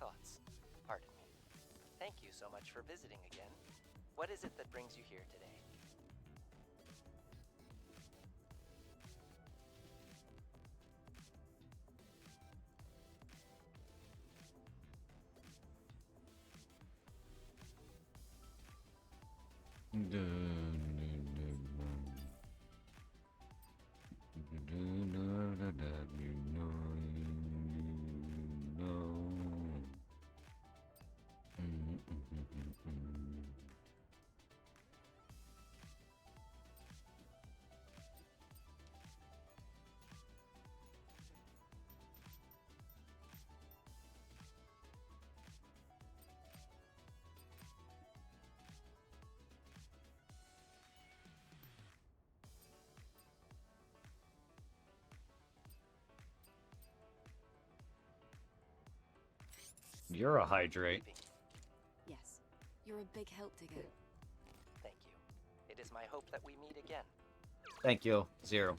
thoughts. Pardon me. Thank you so much for visiting again. What is it that brings you here today? You're a hydrate. Yes, you're a big help, Digger. Thank you. It is my hope that we meet again. Thank you, Zero.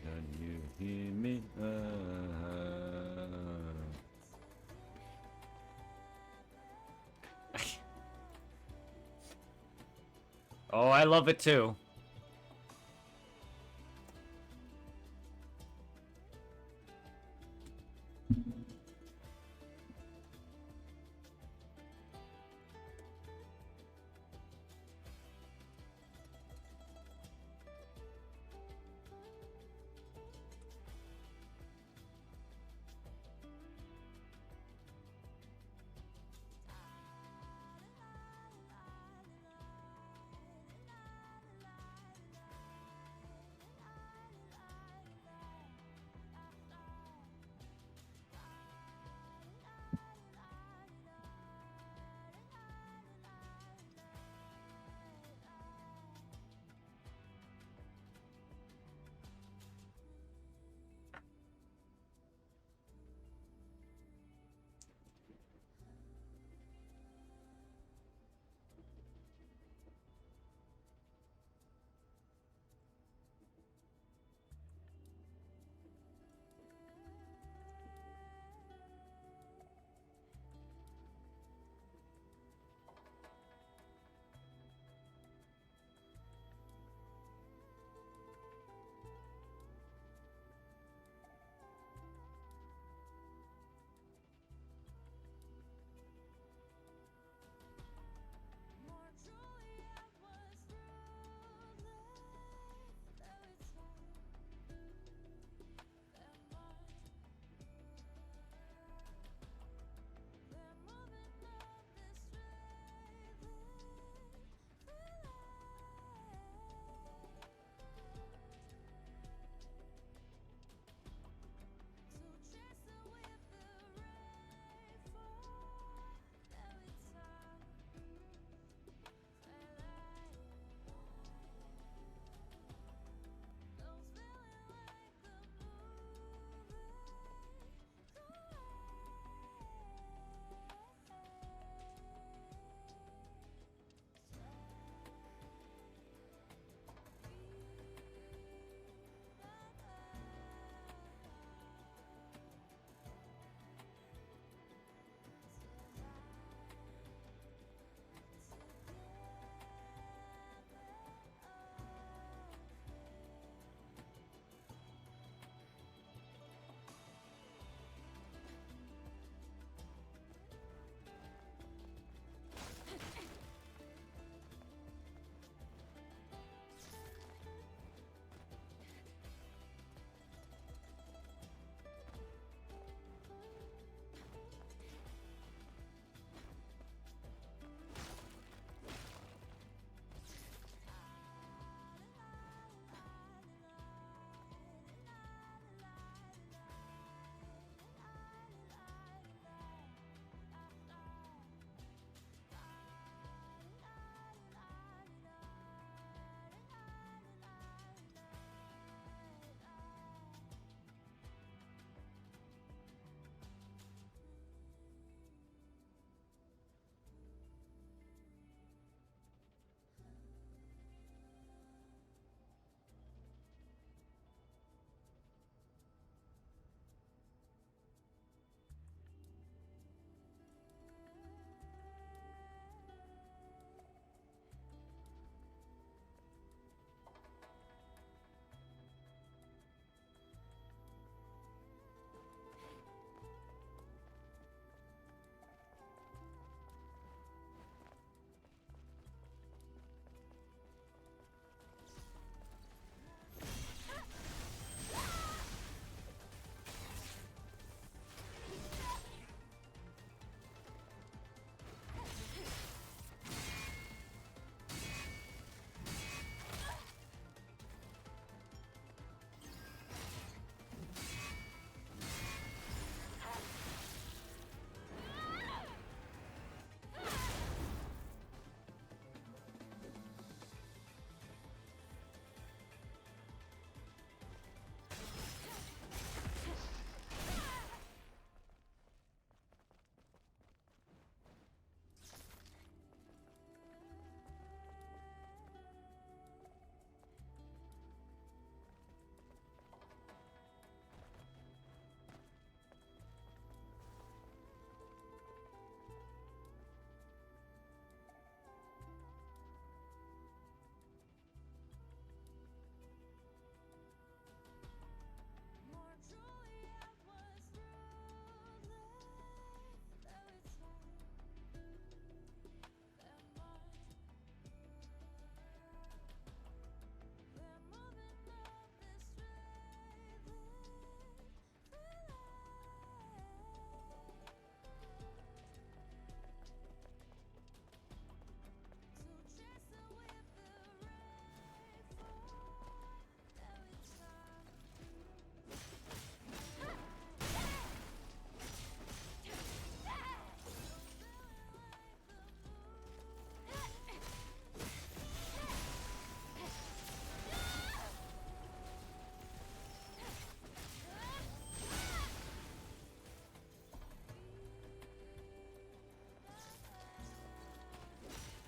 Can you hear me? Oh, I love it too.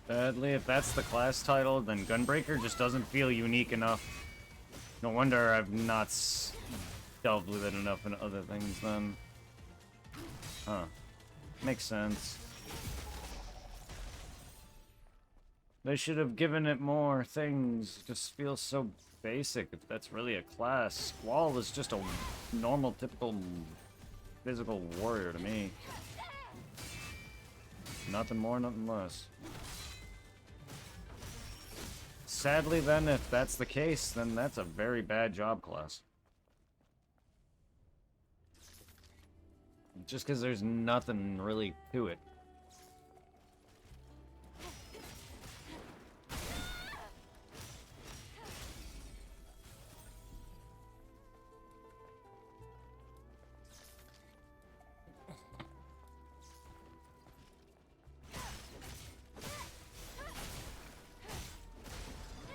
Sadly, if that's the class title, then Gunbreaker just doesn't feel unique enough. No wonder I've not delved with it enough in other things then. Huh. Makes sense. They should have given it more things. It just feels so basic if that's really a class. Squall is just a normal, typical physical warrior to me. Nothing more, nothing less. Sadly then, if that's the case, then that's a very bad job class. Just because there's nothing really to it.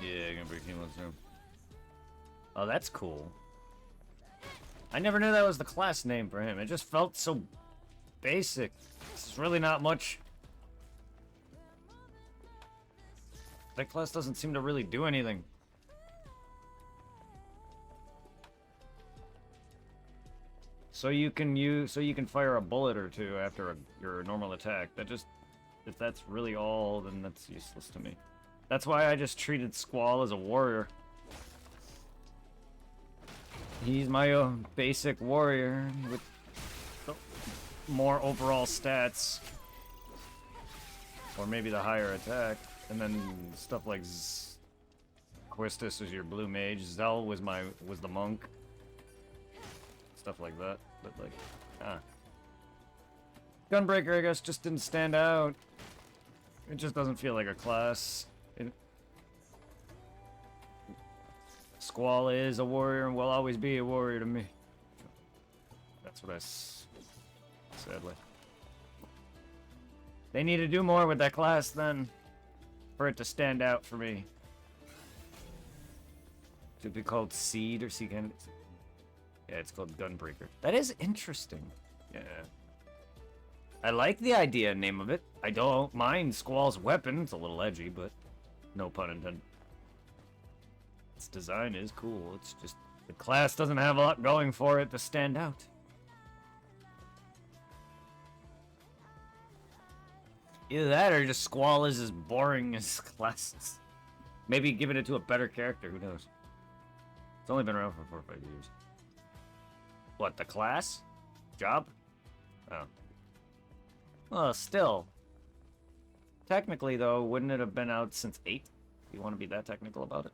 Yeah, gonna break him soon. Oh, that's cool. I never knew that was the class name for him. It just felt so basic. There's really not much. That class doesn't seem to really do anything. So you can fire a bullet or two after your normal attack. That just, if that's really all, then that's useless to me. That's why I just treated Squall as a warrior. He's my basic warrior with more overall stats. Or maybe the higher attack. And then stuff like Quistis is your blue mage. Zell was the monk. Stuff like that. But like, Gunbreaker, I guess, just didn't stand out. It just doesn't feel like a class. Squall is a warrior and will always be a warrior to me. That's what sadly. They need to do more with that class then, for it to stand out for me. Should it be called Seed or Seed? Yeah, it's called Gunbreaker. That is interesting. Yeah. I like the idea and name of it. I don't mind Squall's weapon. It's a little edgy, but no pun intended. Its design is cool. It's just the class doesn't have a lot going for it to stand out. Either that or just Squall is as boring as classes. Maybe giving it to a better character, who knows? It's only been around for 4 or 5 years. What, the class? Job? Oh. Well, still. Technically, though, wouldn't it have been out since 8? You want to be that technical about it?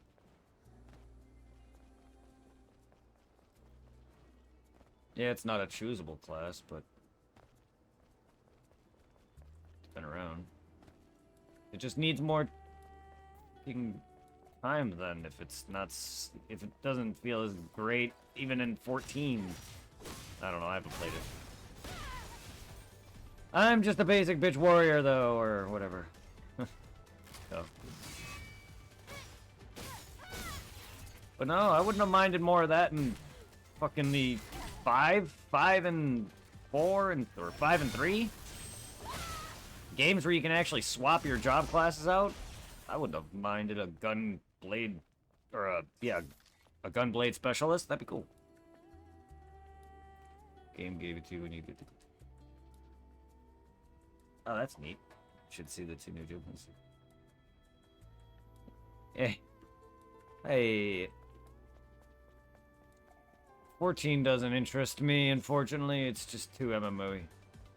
Yeah, it's not a choosable class, but it's been around. It just needs more time then if it's not, if it doesn't feel as great even in 14. I don't know, I haven't played it. I'm just a basic bitch warrior though, or whatever. So. But no, I wouldn't have minded more of that in fucking the 5 and 4 or 5 and 3 games where you can actually swap your job classes out. I wouldn't have minded a gun blade or a gun blade specialist. That'd be cool. Game gave it to you when you get the. Oh, that's neat. Should see the 2 new jokes. Hey. Hey. 14 doesn't interest me, unfortunately. It's just too MMO-y.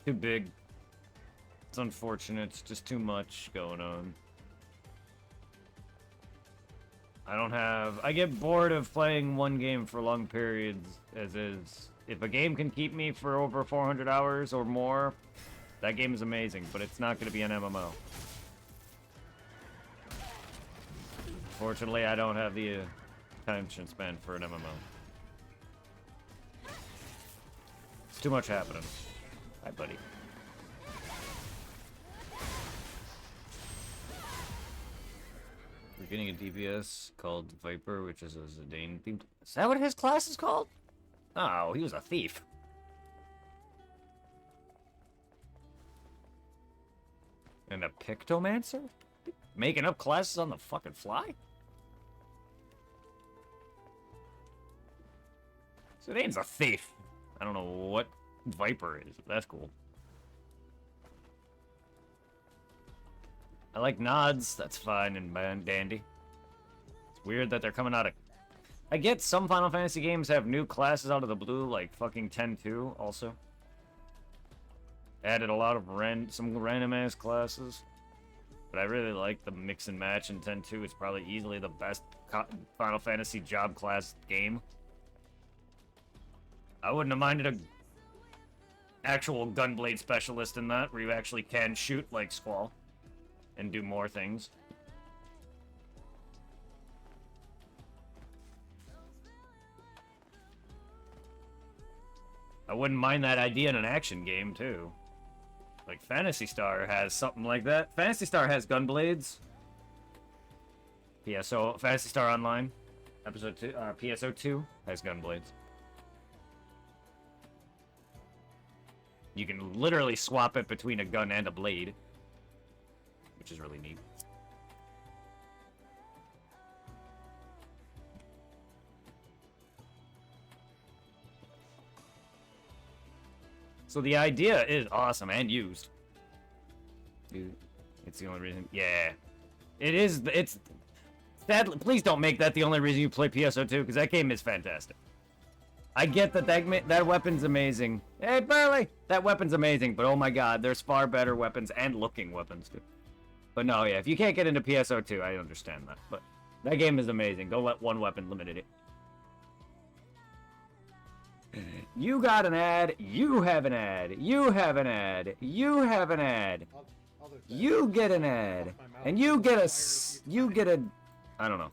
Too big. It's unfortunate. It's just too much going on. I get bored of playing one game for long periods, as is. If a game can keep me for over 400 hours or more, that game is amazing, but it's not going to be an MMO. Fortunately, I don't have the attention span for an MMO. It's too much happening. Hi, buddy. We're getting a DPS called Viper, which is a Zidane themed. Is that what his class is called? Oh, he was a thief. And a Pictomancer? making up classes on the fucking fly? Zidane's a thief. I don't know what Viper is. That's cool. I like nods. That's fine and dandy. It's weird that they're coming out of... I get some Final Fantasy games have new classes out of the blue, like fucking 10-2 also. Added a lot of some random-ass classes. But I really like the mix and match in 10-2. It's probably easily the best Final Fantasy job class game. I wouldn't have minded a actual Gunblade specialist in that, where you actually can shoot like Squall and do more things. I wouldn't mind that idea in an action game too. Like Phantasy Star has something like that. Phantasy Star has Gunblades. PSO Phantasy Star Online, episode 2, PSO2 has Gunblades. You can literally swap it between a gun and a blade, which is really neat. So the idea is awesome and used. Dude, it's the only reason. Yeah, it is. It's sadly. Please don't make that the only reason you play PSO2, because that game is fantastic. I get that weapon's amazing. Hey, Burley! That weapon's amazing, but oh my god, there's far better weapons and looking weapons, too. But no, yeah, if you can't get into PSO2, I understand that. But that game is amazing. Don't let one weapon limit it. You got an ad, you have an ad, you have an ad, you have an ad. You get an ad, and you get a, I don't know.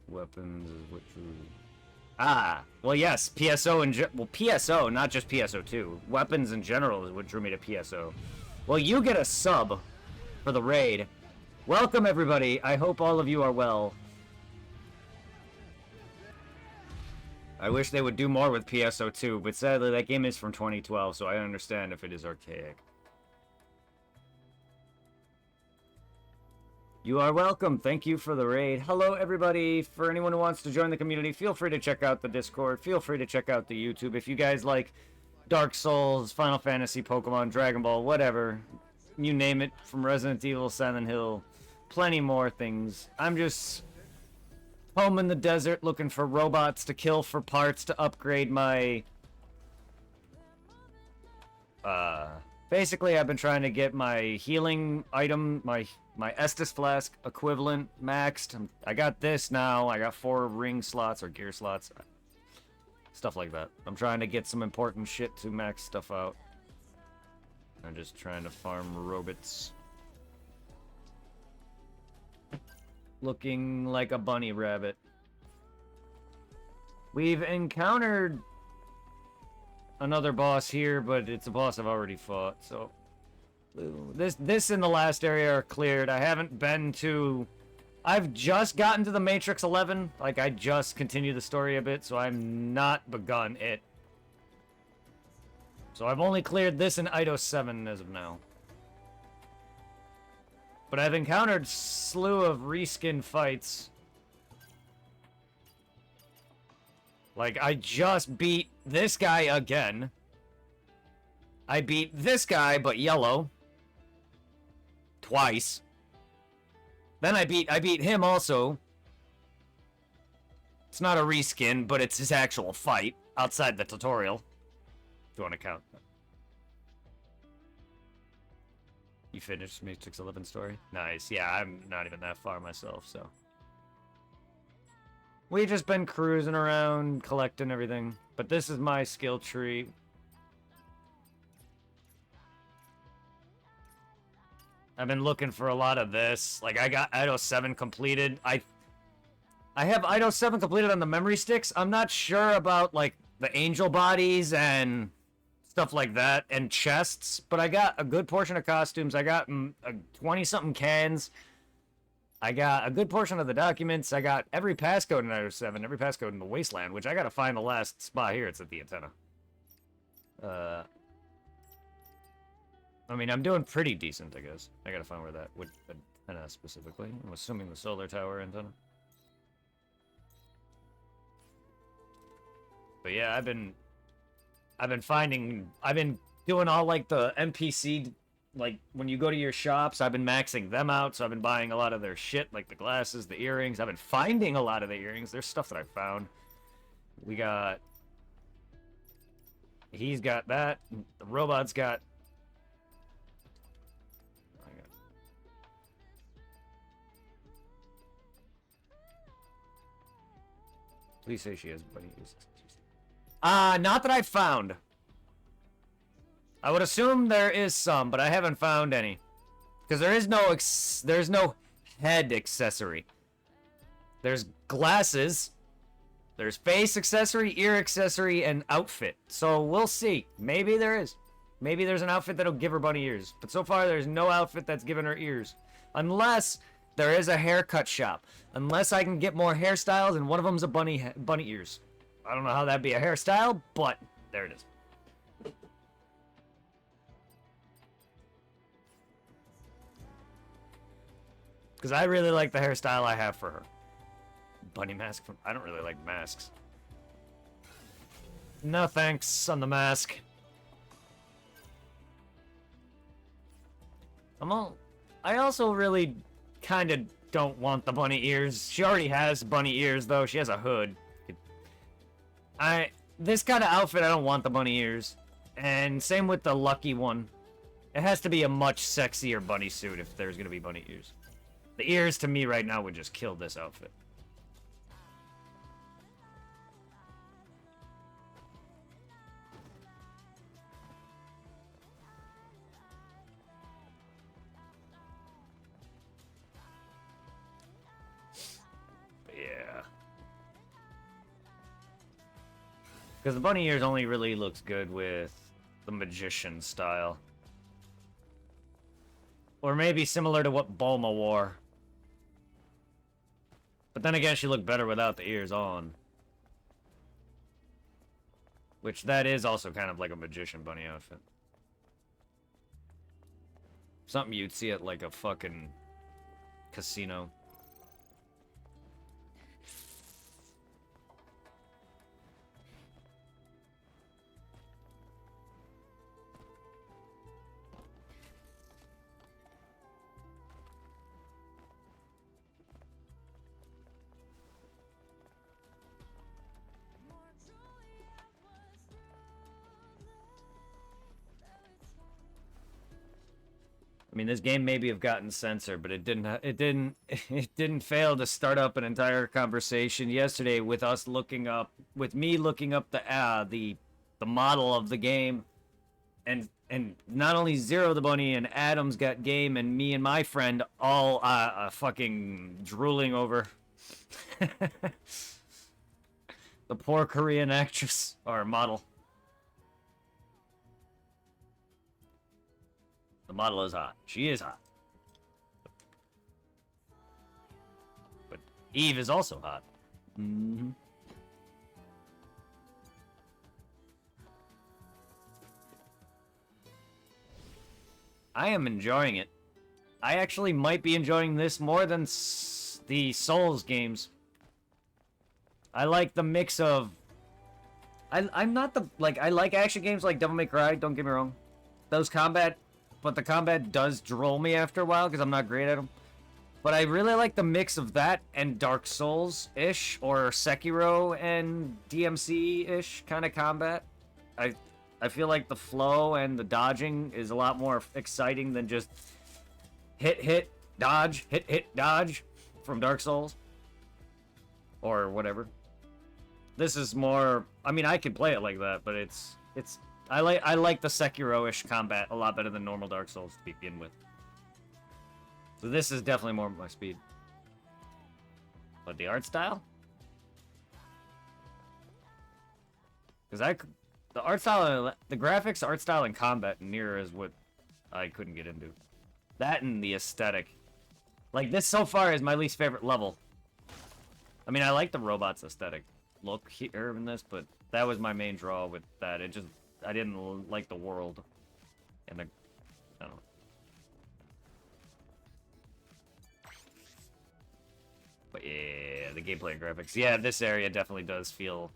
Weapons is what you... Ah, well yes, PSO and PSO, not just PSO2. Weapons in general is what drew me to PSO. Well, you get a sub for the raid. Welcome everybody. I hope all of you are well. I wish they would do more with PSO2, but sadly that game is from 2012, so I understand if it is archaic. You are welcome. Thank you for the raid. Hello, everybody. For anyone who wants to join the community, feel free to check out the Discord. Feel free to check out the YouTube. If you guys like Dark Souls, Final Fantasy, Pokemon, Dragon Ball, whatever, you name it, from Resident Evil, Silent Hill, plenty more things. I'm just home in the desert looking for robots to kill for parts to upgrade my... Basically, I've been trying to get my healing item, my Estus Flask equivalent maxed. I got this now. I got 4 ring slots or gear slots. Stuff like that. I'm trying to get some important shit to max stuff out. I'm just trying to farm robots. Looking like a bunny rabbit. We've encountered another boss here, but it's a boss I've already fought, so... This and the last area are cleared. I haven't been to... I've just gotten to the Matrix 11. Like, I just continued the story a bit, so I've not begun it. So I've only cleared this and Eidos 7 as of now. But I've encountered slew of reskin fights. Like, I just beat this guy again. I beat this guy, but yellow. Twice. Then I beat him also. It's not a reskin, but it's his actual fight outside the tutorial. If you want to count that. You finished Matrix 11 story? Nice. Yeah, I'm not even that far myself, so. We've just been cruising around, collecting everything. But this is my skill tree. I've been looking for a lot of this. Like, I got Eidos 7 completed. I have Eidos 7 completed on the memory sticks. I'm not sure about, like, the angel bodies and stuff like that, and chests, but I got a good portion of costumes. I got 20-something cans. I got a good portion of the documents. I got every passcode in Eidos 7, every passcode in the Wasteland, which I gotta find the last spot here. It's at the antenna. I mean, I'm doing pretty decent, I guess. I gotta find where that would antenna specifically. I'm assuming the solar tower antenna. But yeah, I've been doing all like the NPC, like when you go to your shops, I've been maxing them out, so I've been buying a lot of their shit, like the glasses, the earrings. I've been finding a lot of the earrings. There's stuff that I found. He's got that. The robot's got. Please say she has bunny ears. Not that I found. I would assume there is some, but I haven't found any. Because there's no head accessory. There's glasses. There's face accessory, ear accessory, and outfit. So we'll see. Maybe there is. Maybe there's an outfit that'll give her bunny ears. But so far, there's no outfit that's given her ears. Unless there is a haircut shop. Unless I can get more hairstyles, and one of them's a bunny ears. I don't know how that'd be a hairstyle, but there it is. Because I really like the hairstyle I have for her. Bunny mask. I don't really like masks. No thanks on the mask. I also really kind of don't want the bunny ears. She already has bunny ears, though. She has a hood. This kind of outfit, I don't want the bunny ears. And same with the lucky one. It has to be a much sexier bunny suit if there's going to be bunny ears. The ears, to me, right now, would just kill this outfit. Yeah. Because the bunny ears only really looks good with the magician style. Or maybe similar to what Bulma wore. But then again, she looked better without the ears on. Which that is also kind of like a magician bunny outfit. Something you'd see at like a fucking casino. I mean, this game maybe have gotten censored, but it didn't fail to start up an entire conversation yesterday with me looking up the model of the game, and not only Zero the Bunny and Adam's got game, and me and my friend all fucking drooling over the poor Korean actress or model. The model is hot. She is hot. But Eve is also hot. Mm-hmm. I am enjoying it. I actually might be enjoying this more than the Souls games. I like the mix of... I'm not the... Like, I like action games like Devil May Cry, don't get me wrong. Those combat... But the combat does droll me after a while because I'm not great at them. But I really like the mix of that and Dark Souls-ish or Sekiro and DMC-ish kind of combat. I feel like the flow and the dodging is a lot more exciting than just hit, dodge, hit, dodge from Dark Souls. Or whatever. This is more... I mean, I could play it like that, but it's I like the Sekiro-ish combat a lot better than normal Dark Souls to begin with. So this is definitely more my speed. But the art style? Because the art style, the graphics, art style, and combat near is what I couldn't get into. That and the aesthetic. Like, this so far is my least favorite level. I mean, I like the robot's aesthetic look here in this, but that was my main draw with that. I didn't like the world. And I don't know. But yeah, the gameplay and graphics. Yeah, this area definitely does feel...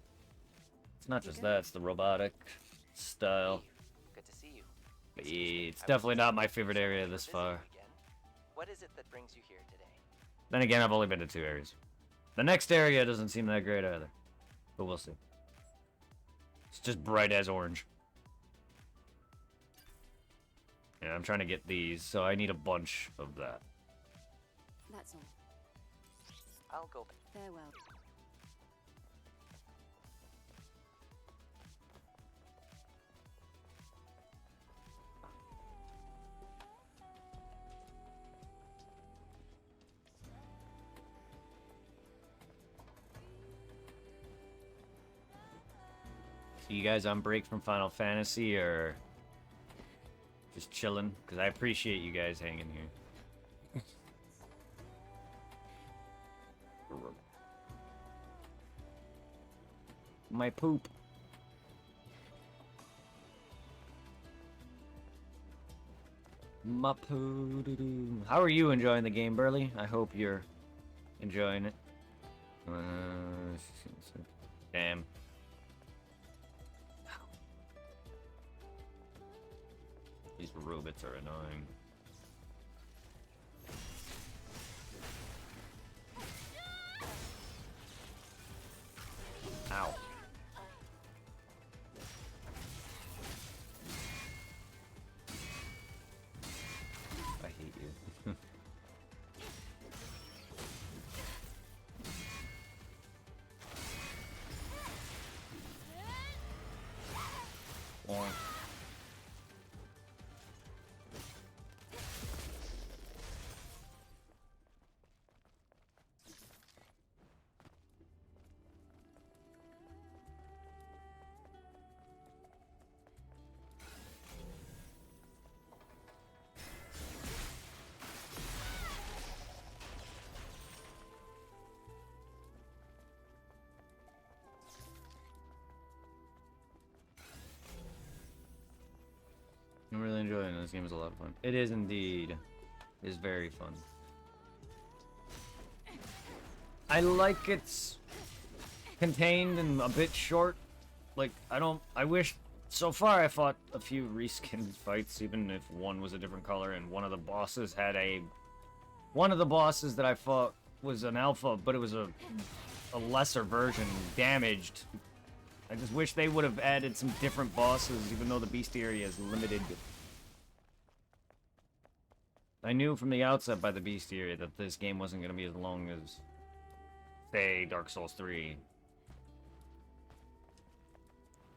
It's not just that, it's the robotic style. Good to see you. But Excuse me, yeah, it's I was definitely just not my thank you favorite so area much this for far. visiting again. What is it that brings you here today? Then again, I've only been to 2 areas. The next area doesn't seem that great either. But we'll see. It's just bright as orange. Yeah, I'm trying to get these, so I need a bunch of that. That's all. I'll go. Farewell. So you guys on break from Final Fantasy, or just chilling? Because I appreciate you guys hanging here. My poop. My poo doo doo. How are you enjoying the game, Burley? I hope you're enjoying it. Damn. These robots are annoying. Ow. I hate you. Oink. I'm really enjoying it. This game is a lot of fun. It is indeed. It is very fun. I like it's contained and a bit short. Like, I wish, so far I fought a few reskinned fights, even if one was a different color, and one of the bosses that I fought was an alpha, but it was a lesser version, damaged. I just wish they would have added some different bosses, even though the bestiary is limited. I knew from the outset by the bestiary that this game wasn't going to be as long as, say, Dark Souls 3.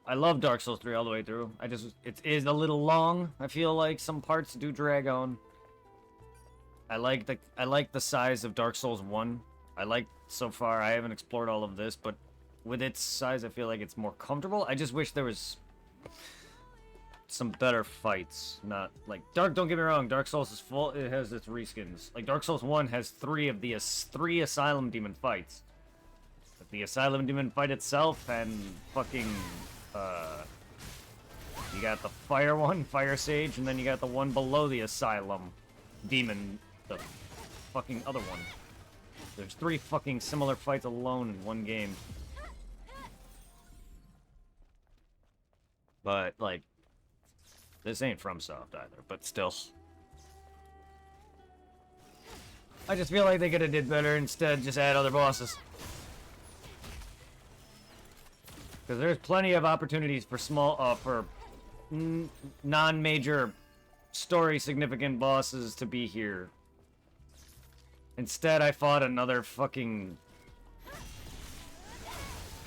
I love Dark Souls 3 all the way through. It is a little long. I feel like some parts do drag on. I like the size of Dark Souls 1. So far, I haven't explored all of this, but with its size, I feel like it's more comfortable. I just wish there was some better fights. Not like don't get me wrong, Dark Souls is full. It has its reskins. Like Dark Souls 1 has three Asylum Demon fights. But the Asylum Demon fight itself and fucking you got the Fire one, Fire Sage, and then you got the one below the Asylum Demon, the fucking other one. There's 3 fucking similar fights alone in one game. But, like, this ain't FromSoft either, but still. I just feel like they could have did better instead, just add other bosses. Because there's plenty of opportunities for non-major story-significant bosses to be here. Instead, I fought another fucking...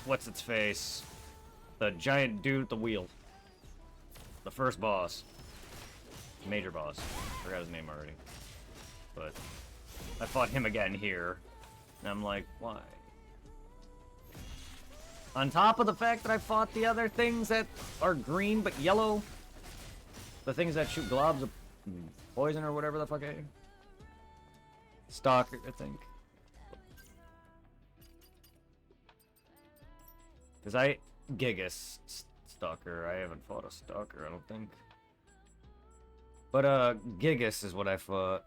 What's its face? The giant dude with the wheel. The first boss. Major boss. Forgot his name already. But I fought him again here. And I'm like, why? On top of the fact that I fought the other things that are green but yellow. The things that shoot globs of poison or whatever the fuck I am. Stalker, I think. Because Gigas. Stalker. I haven't fought a Stalker, I don't think. But, Gigas is what I fought.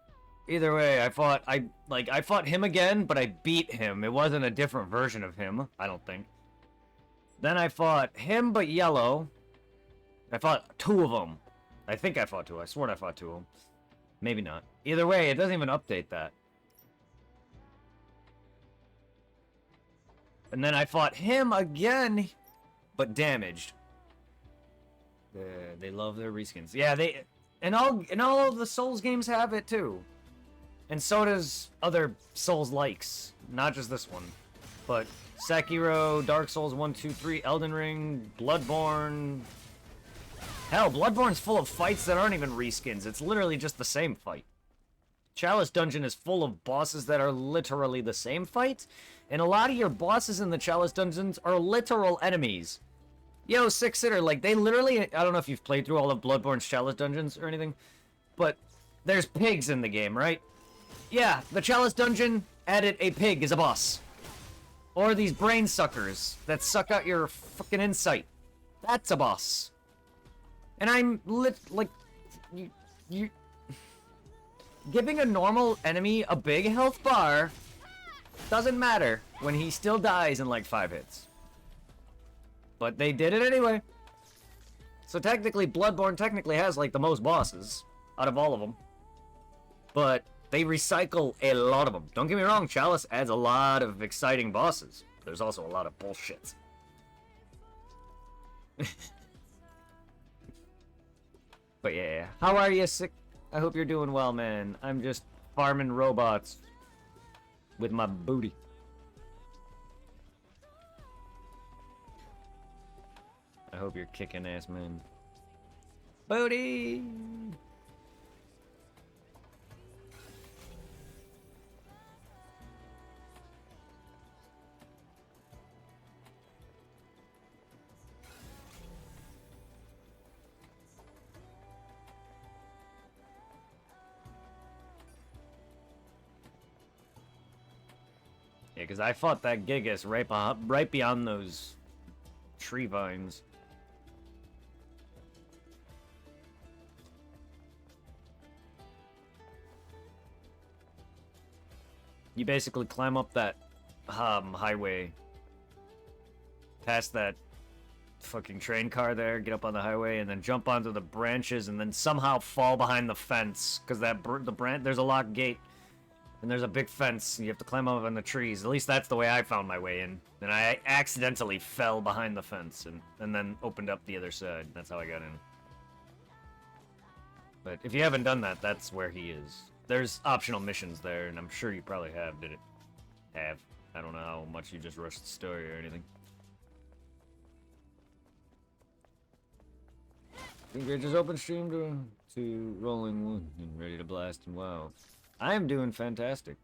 Either way, I fought him again, but I beat him. It wasn't a different version of him, I don't think. Then I fought him, but yellow. I fought two of them. I think I fought two. I swear I fought two of them. Maybe not. Either way, it doesn't even update that. And then I fought him again, but damaged. They love their reskins. Yeah, they and all of the Souls games have it too. And so does other Souls likes, not just this one. But Sekiro, Dark Souls 1, 2, 3, Elden Ring, Bloodborne. Hell, Bloodborne's full of fights that aren't even reskins. It's literally just the same fight. Chalice Dungeon is full of bosses that are literally the same fight. And a lot of your bosses in the Chalice Dungeons are literal enemies. Yo, Six Sitter, like, they literally... I don't know if you've played through all of Bloodborne's Chalice Dungeons or anything. But there's pigs in the game, right? Yeah, the Chalice Dungeon added a pig as a boss. Or these brain suckers that suck out your fucking insight. That's a boss. And I'm you giving a normal enemy a big health bar doesn't matter when he still dies in like 5 hits. But they did it anyway. So technically, Bloodborne technically has like the most bosses out of all of them. But they recycle a lot of them. Don't get me wrong, Chalice adds a lot of exciting bosses. There's also a lot of bullshit. But yeah, how are you, Sick? I hope you're doing well, man. I'm just farming robots with my booty. I hope you're kicking ass, man. Booty! Yeah, because I fought that Gigas right beyond those tree vines. You basically climb up that highway, past that fucking train car there, get up on the highway, and then jump onto the branches, and then somehow fall behind the fence, because there's a locked gate. And there's a big fence, and you have to climb up on the trees. At least that's the way I found my way in. And I accidentally fell behind the fence, and then opened up the other side. That's how I got in. But if you haven't done that, that's where he is. There's optional missions there, and I'm sure you probably have. I don't know how much you just rushed the story or anything. Think I just opened stream to Rolling Wood and ready to blast and wow. I am doing fantastic.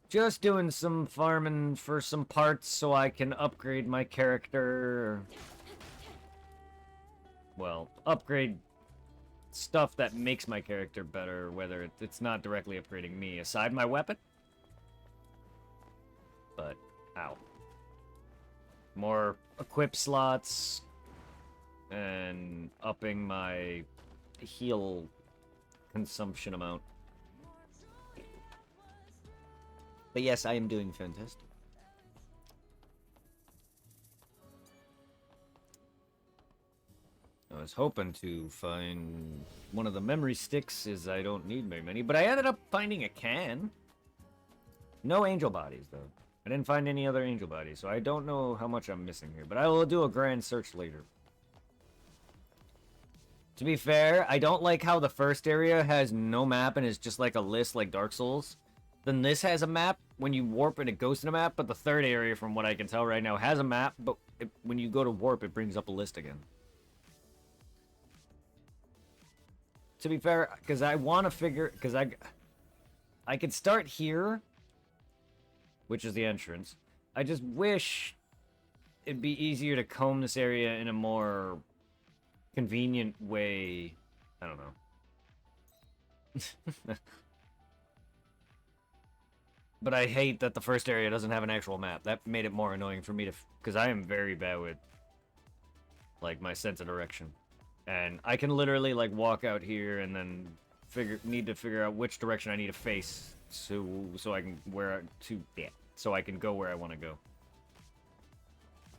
Just doing some farming for some parts so I can upgrade my character. Well, upgrade stuff that makes my character better, whether it's not directly upgrading me, aside my weapon. But, ow. More equip slots, and upping my heal consumption amount. But yes, I am doing fantastic. I was hoping to find one of the memory sticks, as I don't need very many, but I ended up finding a can. No angel bodies, though. I didn't find any other angel bodies, so I don't know how much I'm missing here, but I will do a grand search later. To be fair, I don't like how the first area has no map and is just like a list like Dark Souls. Then this has a map when you warp and it goes to the map, but the third area, from what I can tell right now, has a map, but when you go to warp, it brings up a list again. To be fair, because I want to figure, because I could start here, which is the entrance. I just wish it'd be easier to comb this area in a more convenient way. I don't know. But I hate that the first area doesn't have an actual map. That made it more annoying for me to... Because I am very bad with like my sense of direction. And I can literally like walk out here and then need to figure out which direction I need to face so I can so I can go where I want to go.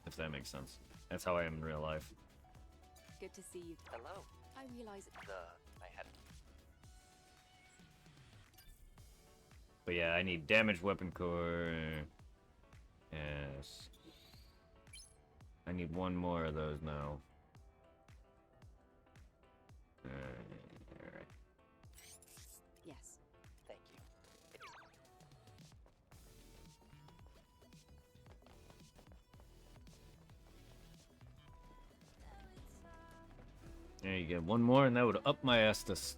If that makes sense. That's how I am in real life. Good to see you. Hello. I realize I had. But yeah, I need damaged weapon core. Yes. I need one more of those now. Alright. yes. Thank you. There you get one more, and that would up my ass to 6.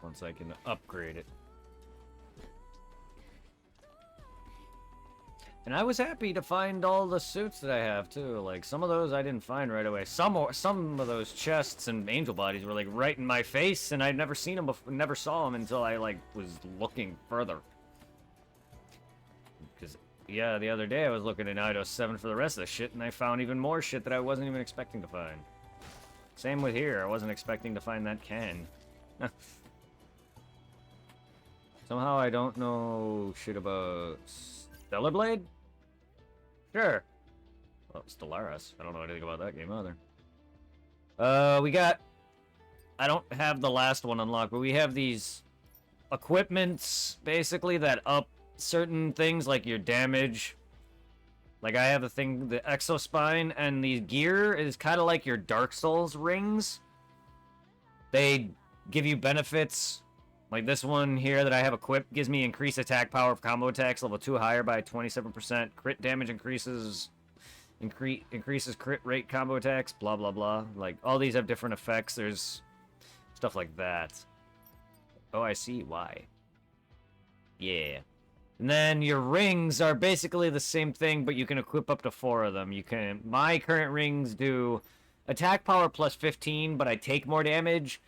Once I can upgrade it. And I was happy to find all the suits that I have too. Like some of those I didn't find right away. Some of those chests and angel bodies were like right in my face, and I'd never seen them before. Never saw them until I like was looking further. Because yeah, the other day I was looking in Eidos 7 for the rest of the shit, and I found even more shit that I wasn't even expecting to find. Same with here. I wasn't expecting to find that can. Somehow I don't know shit about Stellar Blade? Sure. Well, Stellaris. I don't know anything about that game either. We got... I don't have the last one unlocked, but we have these equipments, basically, that up certain things, like your damage. Like, I have the thing, the Exospine, and the gear is kind of like your Dark Souls rings. They give you benefits. Like this one here that I have equipped gives me increased attack power of combo attacks, level 2 higher by 27%. Crit damage increases crit rate combo attacks, blah, blah, blah. Like, all these have different effects. There's stuff like that. Oh, I see why. Yeah. And then your rings are basically the same thing, but you can equip up to 4 of them. My current rings do attack power plus 15, but I take more damage.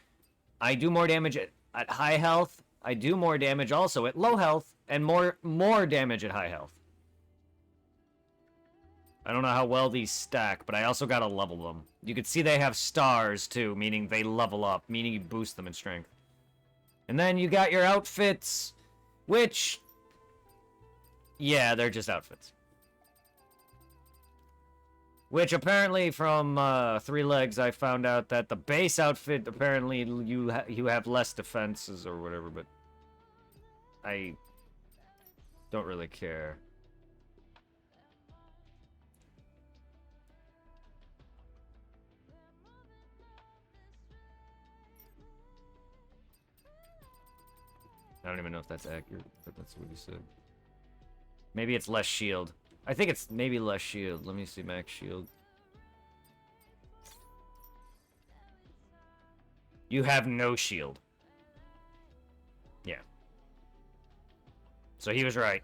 I do more damage at high health. I do more damage also at low health, and more damage at high health. I don't know how well these stack, but I also gotta level them. You can see they have stars too, meaning they level up, meaning you boost them in strength. And then you got your outfits, which, yeah, they're just outfits. Which apparently from 3 Legs, I found out that the base outfit, apparently you have less defenses or whatever, but I don't really care. I don't even know if that's accurate, but that's what he said. Maybe it's less shield. I think it's maybe less shield. Let me see max shield. You have no shield. Yeah. So he was right.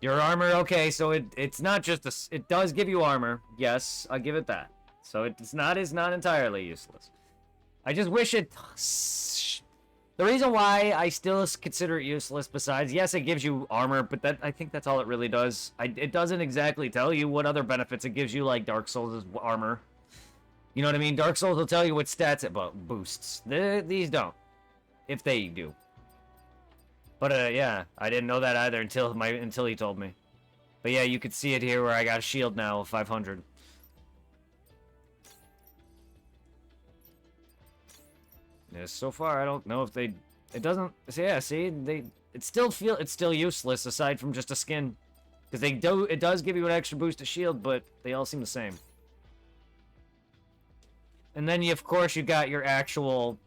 Your armor, okay, so it's not just a... It does give you armor. Yes, I'll give it that. So it's not entirely useless. I just wish it... The reason why I still consider it useless, besides, yes, it gives you armor, but I think that's all it really does. It doesn't exactly tell you what other benefits it gives you, like Dark Souls' armor. You know what I mean? Dark Souls will tell you what stats it boosts. These don't. If they do. But, yeah, I didn't know that either until he told me. But yeah, you could see it here where I got a shield now of 500. Yeah, so far I don't know if they... It doesn't... Yeah, see? It's still useless aside from just a skin. Because it does give you an extra boost to shield, but they all seem the same. And then, of course, you got your actual...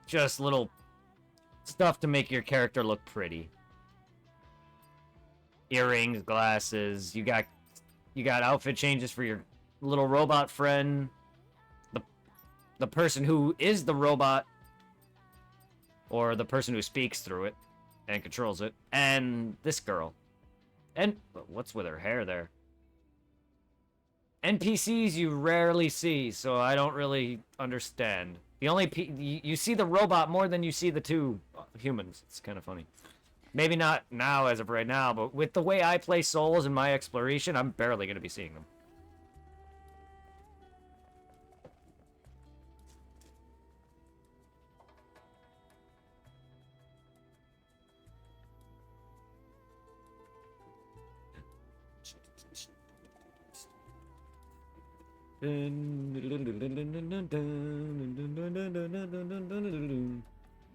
Just little stuff to make your character look pretty. Earrings, glasses, you got outfit changes for your little robot friend. The person who is the robot, or the person who speaks through it and controls it, and this girl. And what's with her hair there? NPCs you rarely see, so I don't really understand. The only you see the robot more than you see the 2 humans. It's kind of funny. Maybe not now as of right now, but with the way I play Souls in my exploration, I'm barely going to be seeing them.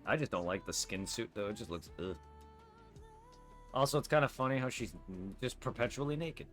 I just don't like the skin suit though. It just looks ugh. Also, it's kind of funny how she's just perpetually naked.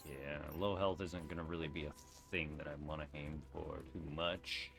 Yeah, low health isn't gonna really be a thing that I want to aim for too much.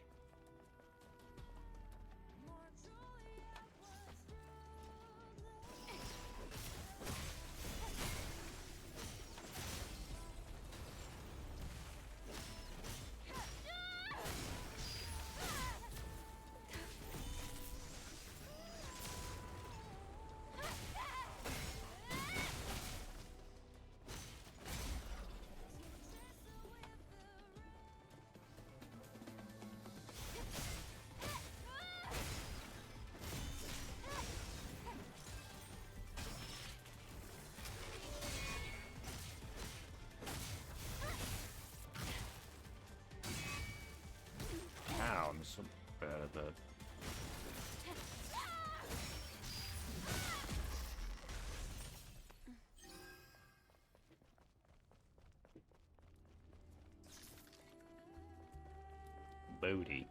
Ow, I'm so bad at that. Booty.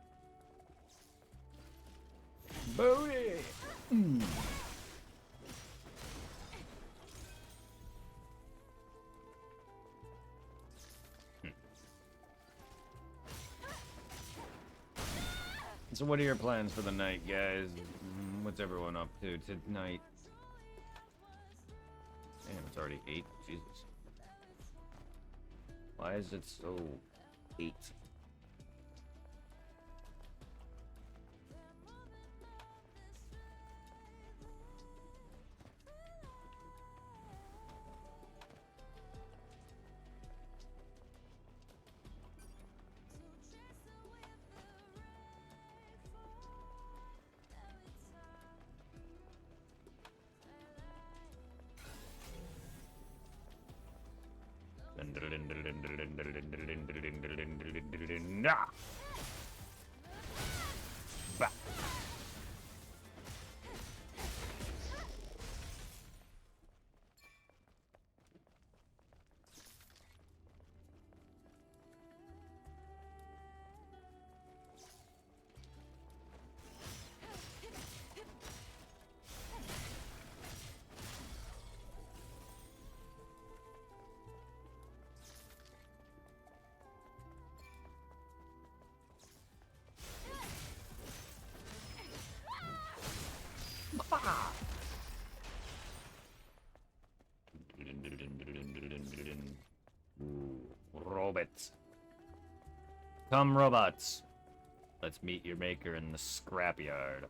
Booty! So what are your plans for the night, guys? What's everyone up to tonight? Damn, it's already 8. Jesus. Why is it so 8? Bah. Ooh, robots. Come, robots. Let's meet your maker in the scrapyard.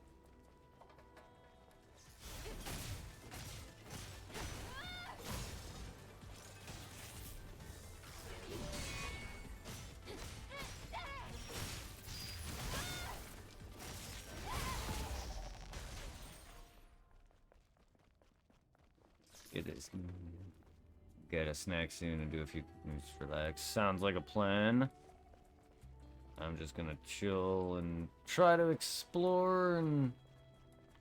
Get a snack soon and do a few just relax. Sounds like a plan. I'm just gonna chill and try to explore and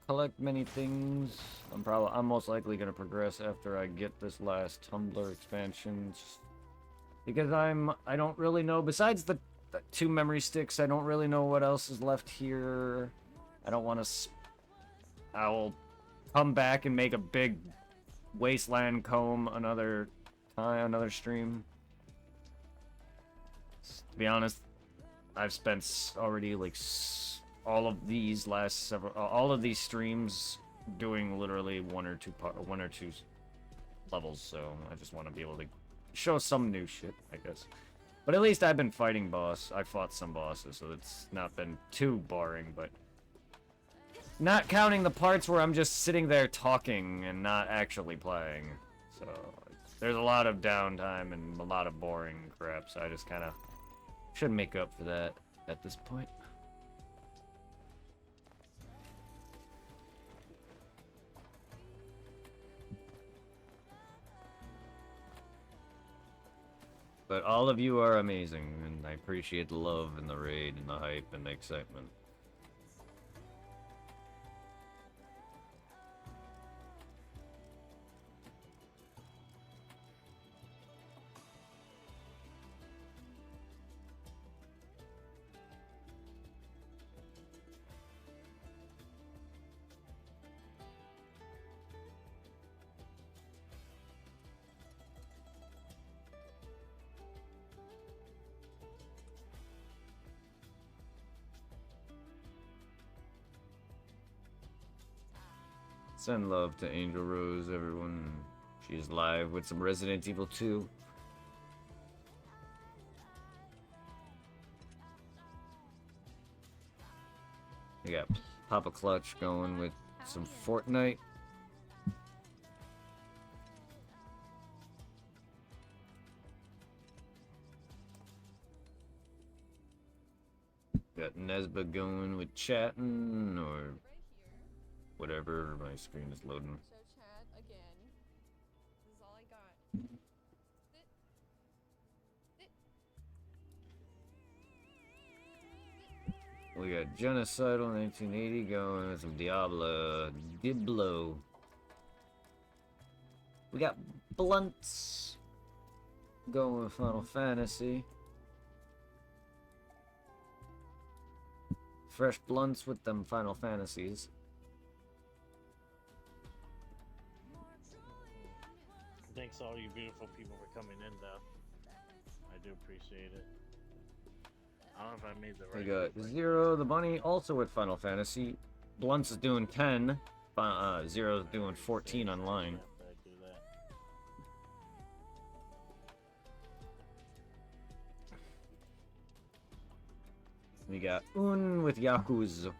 collect many things. I'm most likely gonna progress after I get this last Tumblr expansion, because I don't really know. Besides 2 memory sticks. I don't really know what else is left here. I don't want to... I will come back and make a big Wasteland Comb another time, another stream. To be honest, I've spent already like all of these all of these streams doing literally one or two levels, so I just want to be able to show some new shit, I guess. But at least I've been fighting boss. I fought some bosses, so it's not been too boring, but not counting the parts where I'm just sitting there talking and not actually playing. So there's a lot of downtime and a lot of boring crap, so I just kind of should make up for that at this point. But all of you are amazing, and I appreciate the love and the raid and the hype and the excitement. Send love to Angel Rose, everyone. She's live with some Resident Evil 2. We got Papa Clutch going with some Fortnite. Got Nesba going with chatting or whatever. My screen is loading. So chat again. This is all I got. We got Genocidal 1980 going with some Diblo. We got Blunts going with Final Fantasy. Fresh Blunts with them Final Fantasies. Thanks all you beautiful people for coming in, though. I do appreciate it. I don't know if I made the right. We got Zero the Bunny also with Final Fantasy. Blunts is doing 10. Zero's doing 14 online. I do that. We got Un with Yakuza.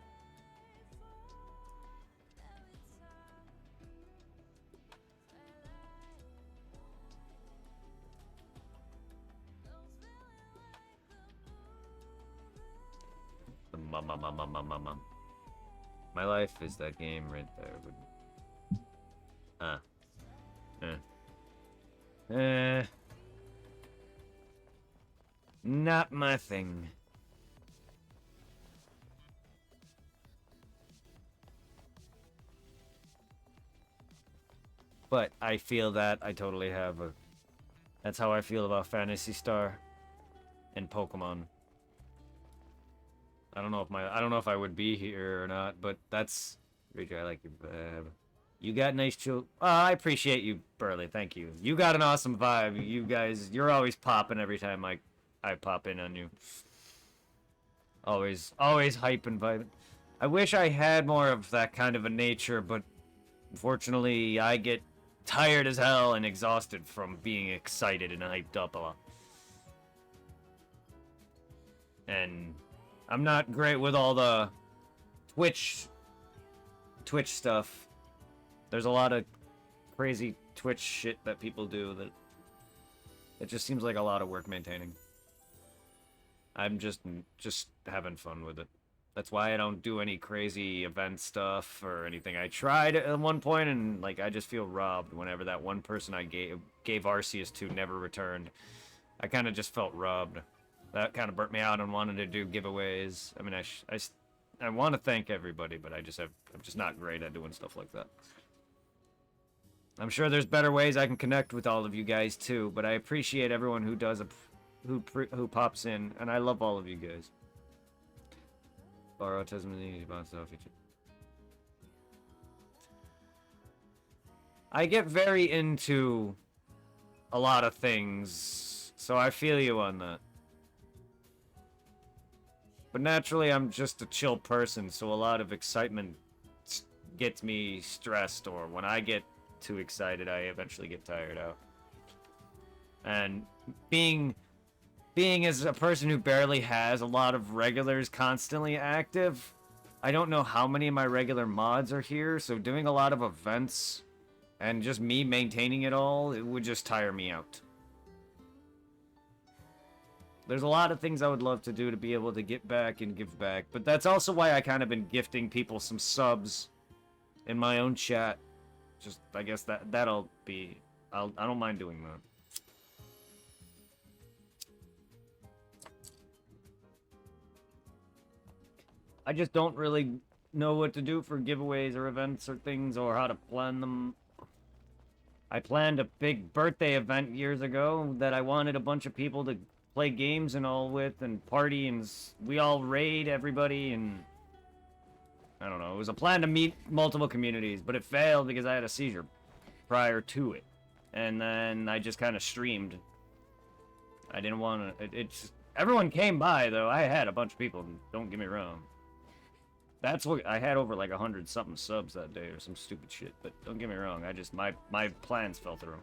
My life is that game right there. Not my thing. But I feel that I totally have a... That's how I feel about Phantasy Star and Pokemon. I don't know if I would be here or not, but that's... Rachel, I like your vibe. You got nice chill... Oh, I appreciate you, Burley. Thank you. You got an awesome vibe. You guys, you're always popping every time I pop in on you. Always hype and vibe. I wish I had more of that kind of a nature, but unfortunately, I get tired as hell and exhausted from being excited and hyped up a lot. And I'm not great with all the Twitch stuff. There's a lot of crazy Twitch shit that people do that it just seems like a lot of work maintaining. I'm just having fun with it. That's why I don't do any crazy event stuff or anything. I tried at one point and like I just feel robbed whenever that one person I gave Arceus to never returned. I kind of just felt robbed. That kind of burnt me out and wanted to do giveaways. I mean, I want to thank everybody, but I'm just not great at doing stuff like that. I'm sure there's better ways I can connect with all of you guys too, but I appreciate everyone who does who pops in, and I love all of you guys. Borrow testimony about stuff. I get very into a lot of things, so I feel you on that. But naturally, I'm just a chill person, so a lot of excitement gets me stressed, or when I get too excited, I eventually get tired out. And being as a person who barely has a lot of regulars constantly active, I don't know how many of my regular mods are here, so doing a lot of events and just me maintaining it all, it would just tire me out. There's a lot of things I would love to do to be able to get back and give back, but that's also why I kind of been gifting people some subs in my own chat. Just, I guess that'll be, I don't mind doing that. I just don't really know what to do for giveaways or events or things, or how to plan them. I planned a big birthday event years ago that I wanted a bunch of people to play games and all with, and party, and we all raid everybody, and I don't know. It was a plan to meet multiple communities, but it failed because I had a seizure prior to it. And then I just kind of streamed. I didn't want to... It's everyone came by, though. I had a bunch of people, don't get me wrong. That's what... I had over like 100-something subs that day or some stupid shit, but don't get me wrong. I just... My plans fell through.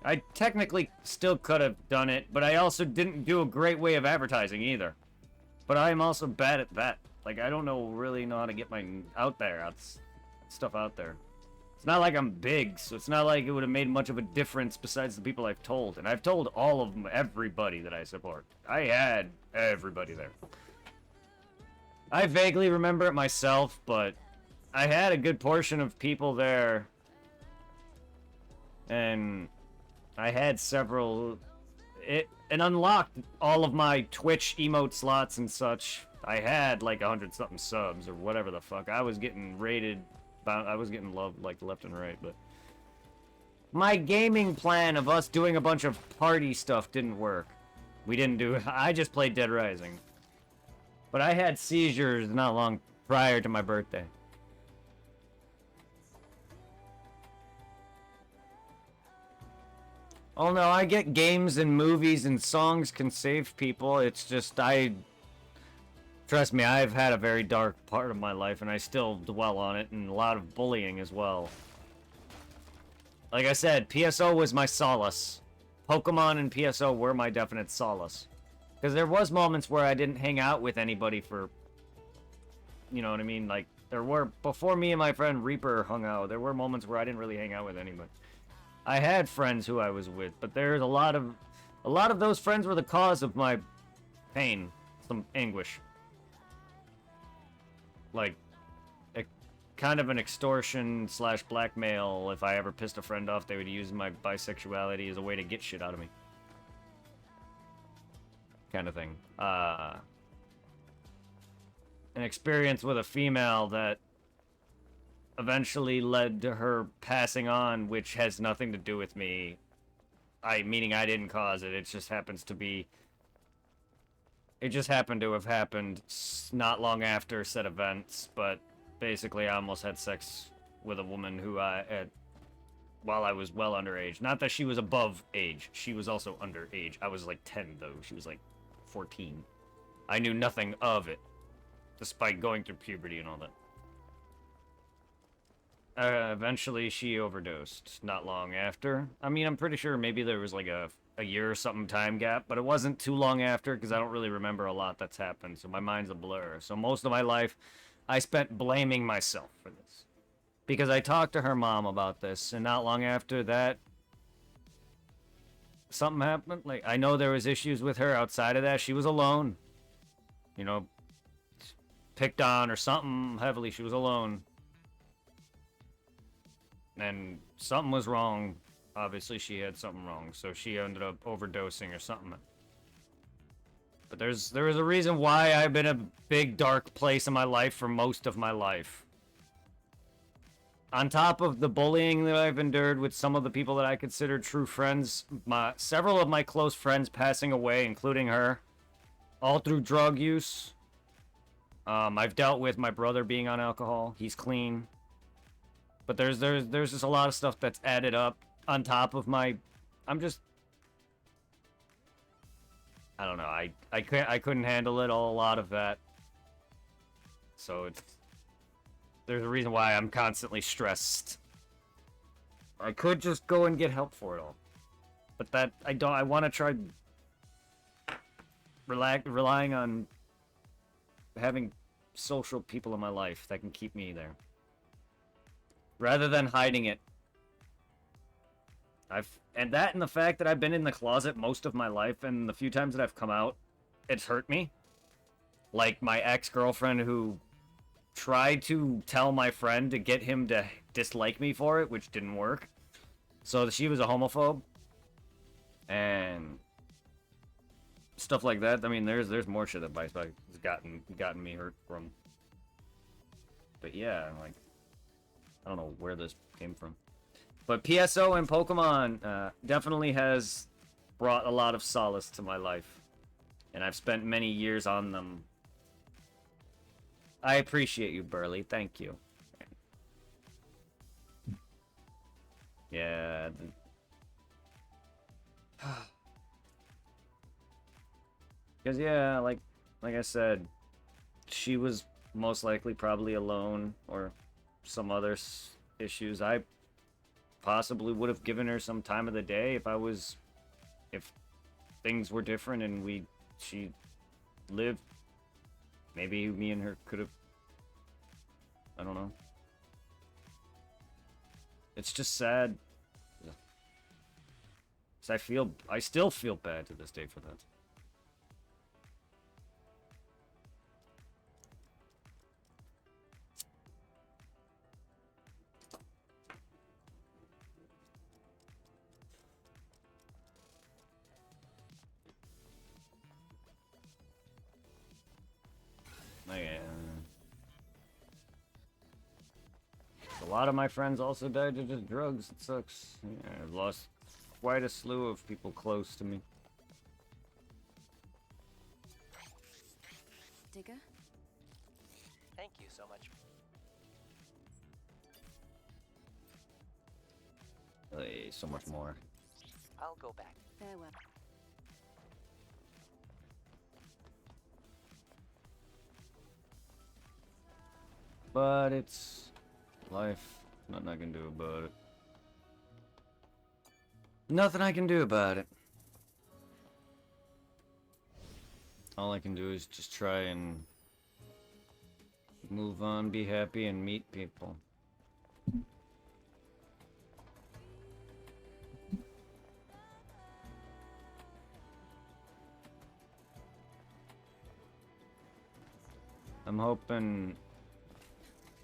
I technically still could have done it, but I also didn't do a great way of advertising either. But I'm also bad at that. Like, I don't really know how to get my stuff out there. It's not like I'm big, so it's not like it would have made much of a difference besides the people I've told. And I've told all of them, everybody that I support. I had everybody there. I vaguely remember it myself, but I had a good portion of people there. And I had several... It unlocked all of my Twitch emote slots and such. I had like 100-something subs or whatever the fuck. I was getting rated, I was getting loved like left and right, but my gaming plan of us doing a bunch of party stuff didn't work. We didn't do it. I just played Dead Rising. But I had seizures not long prior to my birthday. Oh no, I get games and movies and songs can save people. It's just trust me, I've had a very dark part of my life, and I still dwell on it, and a lot of bullying as well. Like I said, PSO was my solace. Pokemon and PSO were my definite solace. Because there was moments where I didn't hang out with anybody for... You know what I mean? Like, there were... Before me and my friend Reaper hung out, there were moments where I didn't really hang out with anybody. I had friends who I was with, but there's a lot of those friends were the cause of my pain, some anguish. Like, kind of an extortion / blackmail. If I ever pissed a friend off, they would use my bisexuality as a way to get shit out of me. Kind of thing. An experience with a female that eventually led to her passing on, which has nothing to do with me. Meaning I didn't cause it. It just happens to be... It just happened to have happened not long after said events, but basically I almost had sex with a woman who while I was well underage. Not that she was above age. She was also underage. I was like 10, though. She was like 14. I knew nothing of it, despite going through puberty and all that. Eventually she overdosed not long after. I mean, I'm pretty sure maybe there was like a year or something time gap, but it wasn't too long after because I don't really remember a lot that's happened, so my mind's a blur. So most of my life I spent blaming myself for this. Because I talked to her mom about this, and not long after that, something happened. Like, I know there was issues with her outside of that. She was alone. You know, picked on or something heavily. She was alone. And something was wrong. Obviously, she had something wrong, so she ended up overdosing or something. But there is a reason why I've been in a big, dark place in my life for most of my life. on top of the bullying that I've endured with some of the people that I consider true friends, several of my close friends passing away, including her, all through drug use. I've dealt with my brother being on alcohol. He's clean. But there's just a lot of stuff that's added up on top of my... I don't know. I couldn't handle it, a lot of that. So there's a reason why I'm constantly stressed. I could just go and get help for it all. But I want to try relying on having social people in my life that can keep me there. Rather than hiding it. And the fact that I've been in the closet most of my life, and the few times that I've come out, it's hurt me. Like my ex-girlfriend who tried to tell my friend to get him to dislike me for it, which didn't work. So she was a homophobe. And stuff like that. I mean, there's more shit that has gotten me hurt from. But yeah, like, I don't know where this came from. But PSO and Pokemon definitely has brought a lot of solace to my life. And I've spent many years on them. I appreciate you, Burley. Thank you. Yeah. Because, yeah, like I said, she was most likely probably alone or some other issues. I possibly would have given her some time of the day if things were different and she lived. Maybe me and her could have, I don't know. It's just sad. I still feel bad to this day for that. A lot of my friends also died of just drugs. It sucks. Yeah, I've lost quite a slew of people close to me. Digger? Thank you so much. Hey, so much more. I'll go back. Farewell. But it's life. Nothing I can do about it. Nothing I can do about it. All I can do is just try and move on, be happy, and meet people. I'm hoping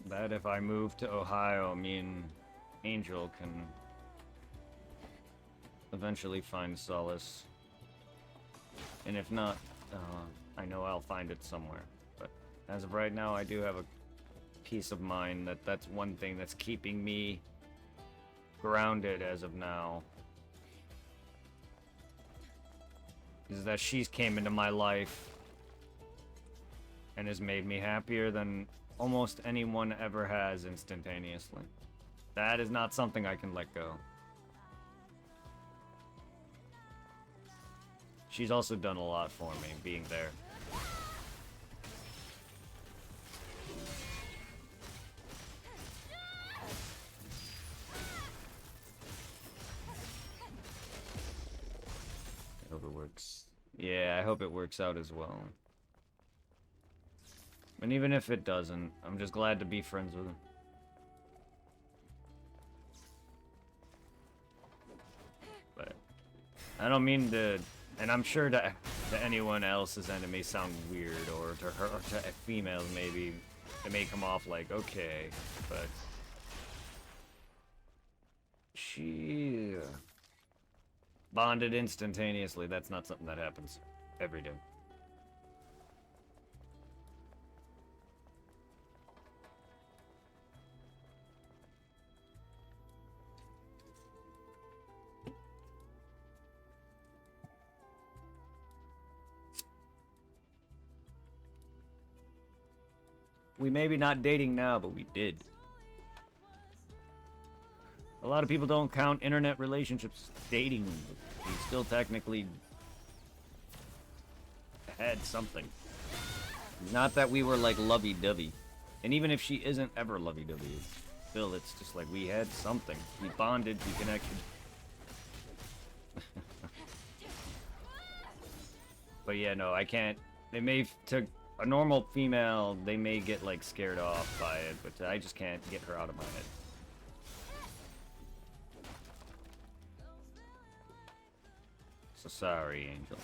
that if I move to Ohio, me and Angel can eventually find solace. And if not, I know I'll find it somewhere. But as of right now, I do have a peace of mind that that's one thing that's keeping me grounded as of now. Is that she's came into my life and has made me happier than almost anyone ever has instantaneously. That is not something I can let go. She's also done a lot for me, being there. I hope it works. Yeah, I hope it works out as well. And even if it doesn't, I'm just glad to be friends with him. But I don't mean to, and I'm sure to anyone else's enemy sound weird, or to her, or to females maybe, it may come off like, okay, but she bonded instantaneously. That's not something that happens every day. We maybe not dating now, but we did. A lot of people don't count internet relationships as dating, but we still technically had something. Not that we were like lovey-dovey. And even if she isn't ever lovey-dovey, still it's just like we had something. We bonded, we connected. But yeah, no, I can't. They may, to a normal female, they may get like scared off by it, but I just can't get her out of my head. So sorry, Angel.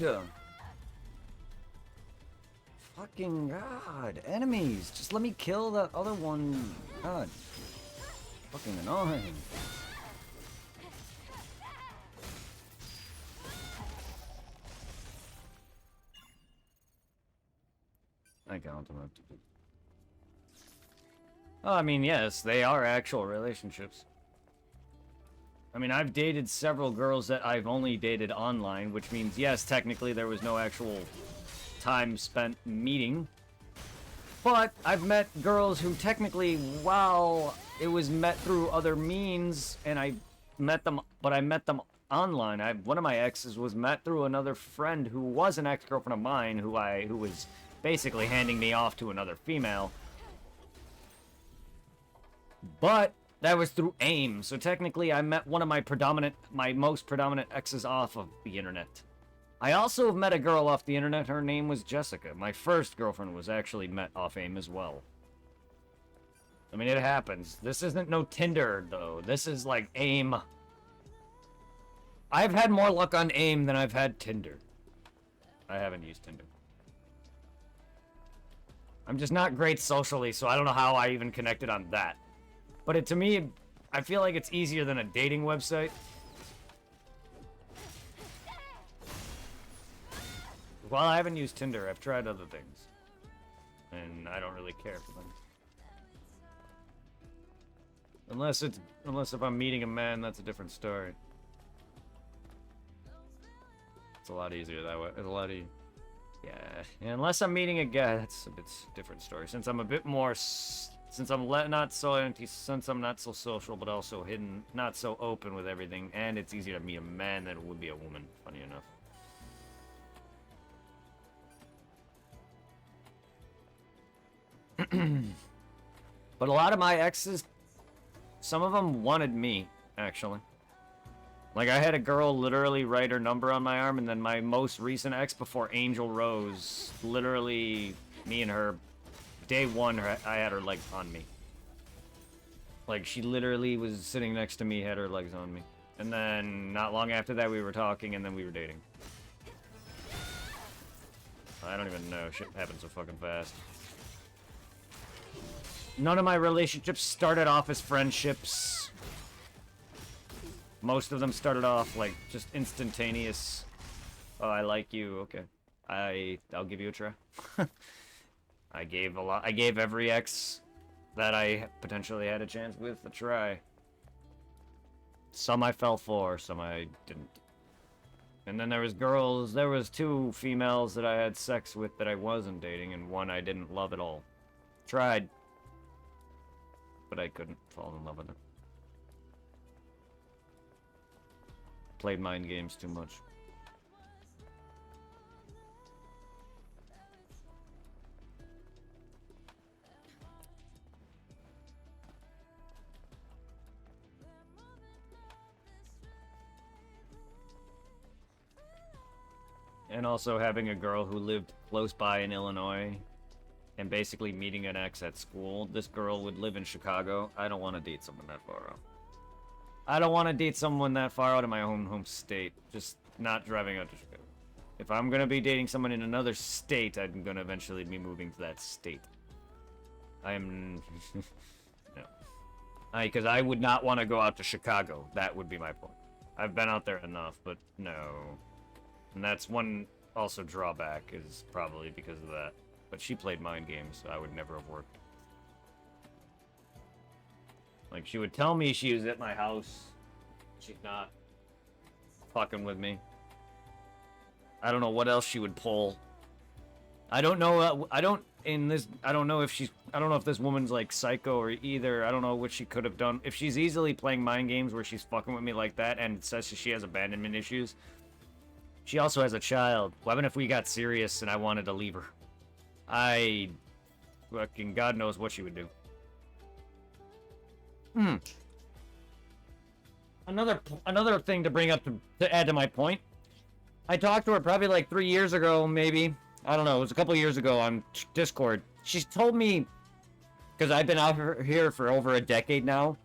Dude! Fucking God. Enemies! Just let me kill that other one. God. Fucking annoying. I count them up to be. Oh, I mean, yes, they are actual relationships. I mean, I've dated several girls that I've only dated online, which means, yes, technically there was no actual time spent meeting. But I've met girls who technically, while it was met through other means, and I met them, but I met them online. One of my exes was met through another friend who was an ex-girlfriend of mine, who was basically handing me off to another female. But that was through AIM, so technically I met one of my most predominant exes off of the internet. I also met a girl off the internet, her name was Jessica. My first girlfriend was actually met off AIM as well. I mean, it happens. This isn't no Tinder, though. This is like AIM. I've had more luck on AIM than I've had Tinder. I haven't used Tinder. I'm just not great socially, so I don't know how I even connected on that. But to me, I feel like it's easier than a dating website. While I haven't used Tinder, I've tried other things. And I don't really care for them. Unless if I'm meeting a man, that's a different story. It's a lot easier that way. It's a lot easier. Yeah, unless I'm meeting a guy, that's a bit different story. Since I'm a bit more, since I'm not so social, but also hidden, not so open with everything, and it's easier to meet a man than it would be a woman. Funny enough. But a lot of my exes, some of them wanted me, actually. Like, I had a girl literally write her number on my arm, and then my most recent ex before Angel Rose, literally, me and her, day one, I had her, like, on me. Like, she literally was sitting next to me, had her legs on me. And then, not long after that, we were talking, and then we were dating. I don't even know. Shit happens so fucking fast. None of my relationships started off as friendships. Most of them started off like just instantaneous. Oh, I like you. Okay, I'll give you a try. I gave every ex that I potentially had a chance with a try. Some I fell for, some I didn't. And then there was two females that I had sex with that I wasn't dating, and one I didn't love at all. Tried. But I couldn't fall in love with her. Played mind games too much. And also having a girl who lived close by in Illinois and basically meeting an ex at school. This girl would live in Chicago. I don't want to date someone that far out. I don't want to date someone that far out of my home state. Just not driving out to Chicago. If I'm going to be dating someone in another state, I'm going to eventually be moving to that state. I am... no. Because I would not want to go out to Chicago. That would be my point. I've been out there enough, but no. And that's one also drawback is probably because of that. But she played mind games, so I would never have worked. Like, she would tell me she was at my house. She's not fucking with me. I don't know what else she would pull. I don't know. I don't know if this woman's like psycho or either. I don't know what she could have done. If she's easily playing mind games where she's fucking with me like that and says she has abandonment issues. She also has a child. What if we got serious and I wanted to leave her? Fucking God knows what she would do. Another thing to bring up to add to my point. I talked to her probably like 3 years ago, maybe. I don't know. It was a couple years ago on Discord. She's told me, because I've been out here for over a decade now.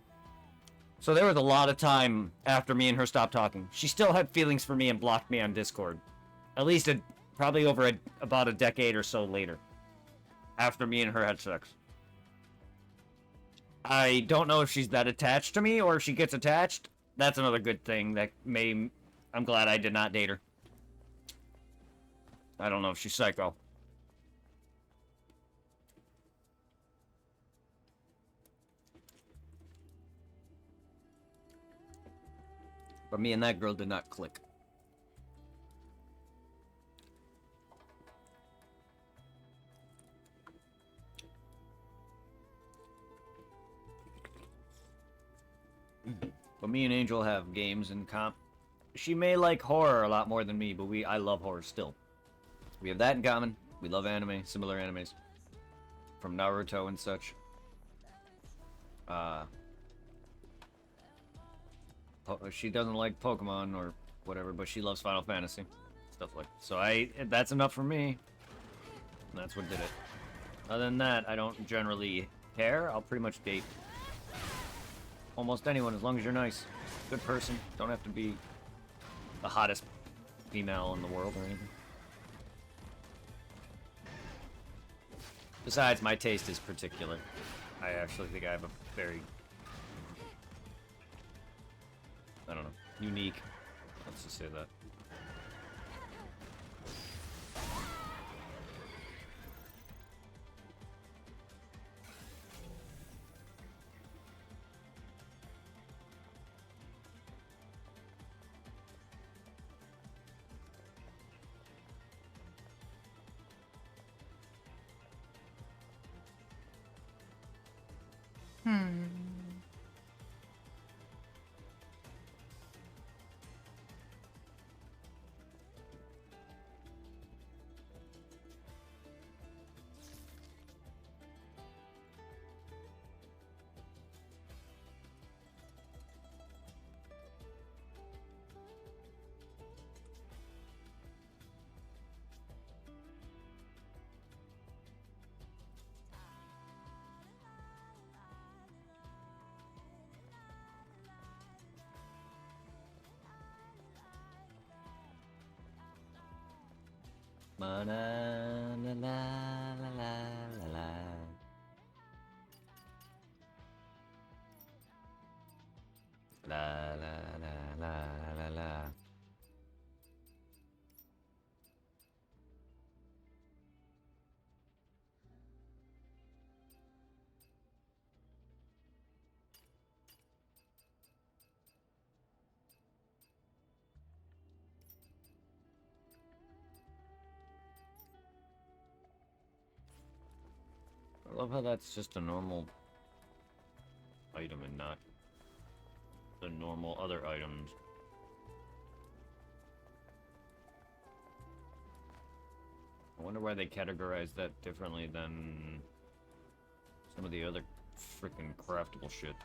So there was a lot of time after me and her stopped talking. She still had feelings for me and blocked me on Discord. At least probably over about a decade or so later. After me and her had sex. I don't know if she's that attached to me or if she gets attached. That's another good thing that I'm glad I did not date her. I don't know if she's psycho. But me and that girl did not click. But me and Angel have games in comp. She may like horror a lot more than me, but I love horror still. We have that in common. We love anime, similar animes. From Naruto and such. She doesn't like Pokemon or whatever, but she loves Final Fantasy. Stuff like that. So that's enough for me. And that's what did it. Other than that, I don't generally care. I'll pretty much date almost anyone as long as you're nice. Good person. Don't have to be the hottest female in the world or anything. Besides, my taste is particular. I actually think I have a very, I don't know, unique. Let's just say that. La la la la la la la. La la la la la la. I love how that's just a normal item and not the normal other items. I wonder why they categorize that differently than some of the other freaking craftable shit.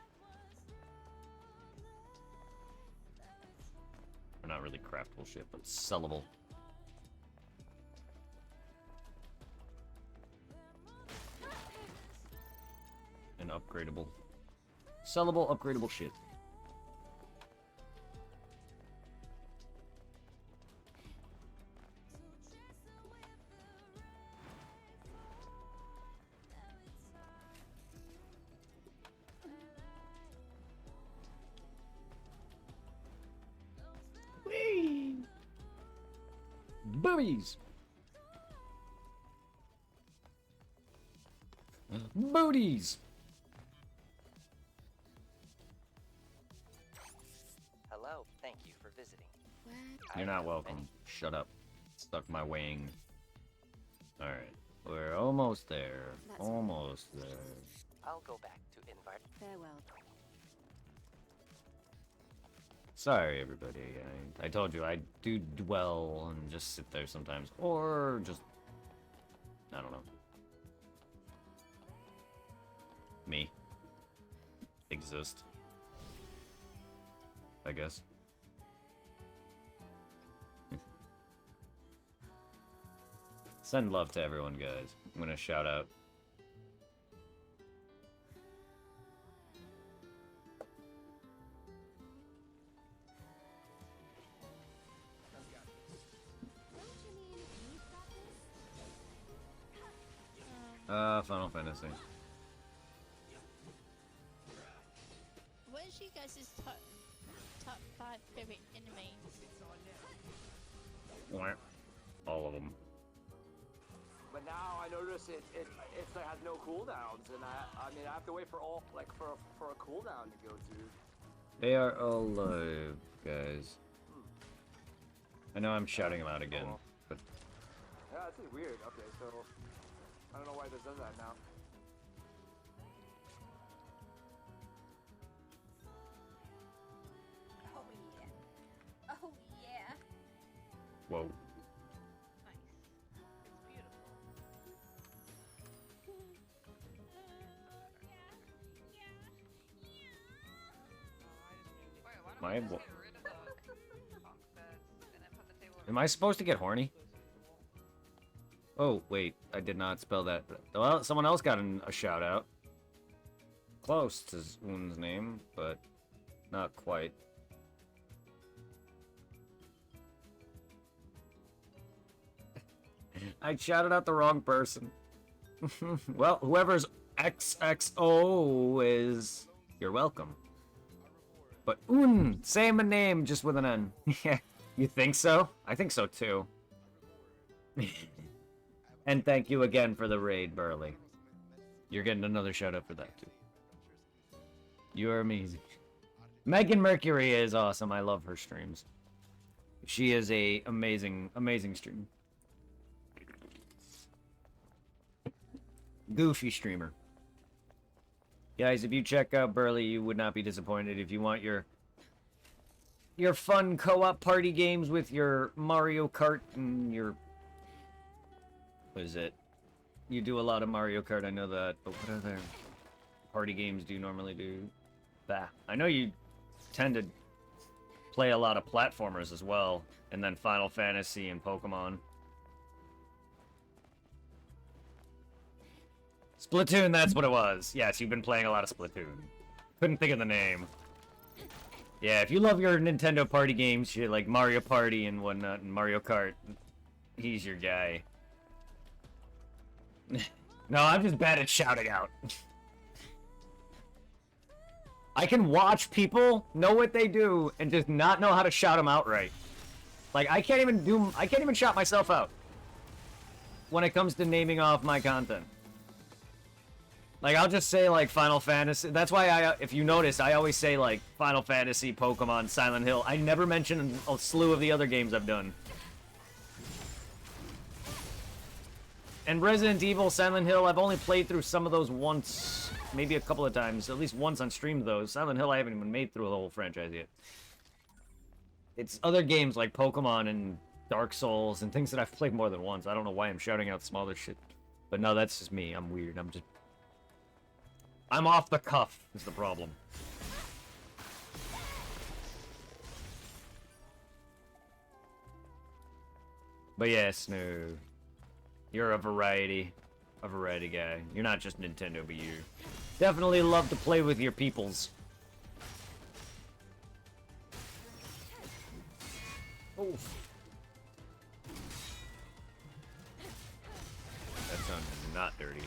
Or not really craftable shit, but sellable. And upgradable. Sellable, upgradable shit. Whee! Boobies! Booties! Hello, thank you for visiting. Where? You're I not have welcome. many- Shut up. Stuck my wing. Alright. We're almost there. That's- Almost there. I'll go back to invite. Farewell. Sorry, everybody. I told you I do dwell and just sit there sometimes. Or just... I don't know. Me. Exist. I guess. Send love to everyone, guys. I'm gonna shout out. Final Fantasy. What is you guys' top 5 favorite animes? Wah. All of them. But now I notice it has no cooldowns, and I mean I have to wait for for a cooldown to go to. They are alive, guys. I know I'm shouting them out again, but Yeah, this is weird. Okay, so I don't know why this does that now. Oh yeah. Oh yeah. whoa. Nice. It's beautiful. My bo- Am I supposed to get horny? Oh, wait, I did not spell that. Well, someone else got a shout out. Close to Un's name, but not quite. I shouted out the wrong person. Well, whoever's XXO is, you're welcome. But Un, same name, just with an N. Yeah, you think so? I think so too. And thank you again for the raid, Burley. You're getting another shout out for that too. You are amazing. Megan Mercury is awesome. I love her streams. She is a amazing, amazing streamer. Goofy streamer. Guys, if you check out Burley, you would not be disappointed. If you want your fun co-op party games with your Mario Kart and your... What is it? You do a lot of Mario Kart, I know that, but what other party games do you normally do? Bah. I know you tend to play a lot of platformers as well, and then Final Fantasy and Pokemon. Splatoon, that's what it was. Yes, you've been playing a lot of Splatoon. Couldn't think of the name. Yeah, if you love your Nintendo party games, shit like Mario Party and whatnot, and Mario Kart, he's your guy. No, I'm just bad at shouting out. I can watch people know what they do and just not know how to shout them out right. Like, I can't even shout myself out when it comes to naming off my content. Like, I'll just say, like, Final Fantasy. That's why if you notice, I always say, like, Final Fantasy, Pokemon, Silent Hill. I never mention a slew of the other games I've done. And Resident Evil, Silent Hill, I've only played through some of those once, maybe a couple of times, at least once on stream, though. Silent Hill, I haven't even made through the whole franchise yet. It's other games like Pokemon and Dark Souls and things that I've played more than once. I don't know why I'm shouting out some other shit. But no, that's just me. I'm weird. I'm off the cuff, is the problem. But yes, no. You're a variety guy. You're not just Nintendo, but you definitely love to play with your peoples. Oof. That sounded not dirty.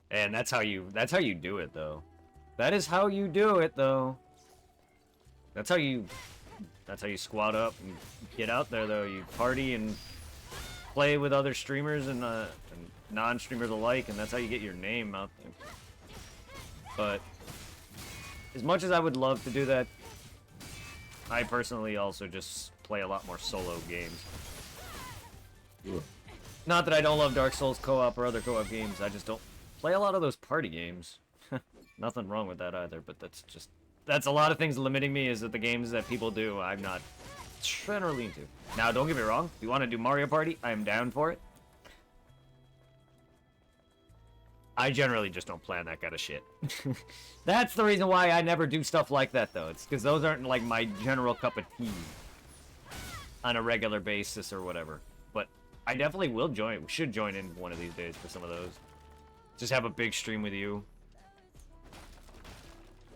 And that's how you do it, though. That is how you do it, though. That's how you That's how you squat up and get out there, though. You party and play with other streamers and non-streamers alike, and that's how you get your name out there. But as much as I would love to do that, I personally also just play a lot more solo games. Not that I don't love Dark Souls co-op or other co-op games, I just don't play a lot of those party games. Nothing wrong with that either, but that's a lot of things limiting me, is that the games that people do, I'm not generally into. Now, don't get me wrong, if you want to do Mario Party, I am down for it. I generally just don't plan that kind of shit. That's the reason why I never do stuff like that, though. It's because those aren't, like, my general cup of tea on a regular basis or whatever. But I definitely will should join in one of these days for some of those. Just have a big stream with you.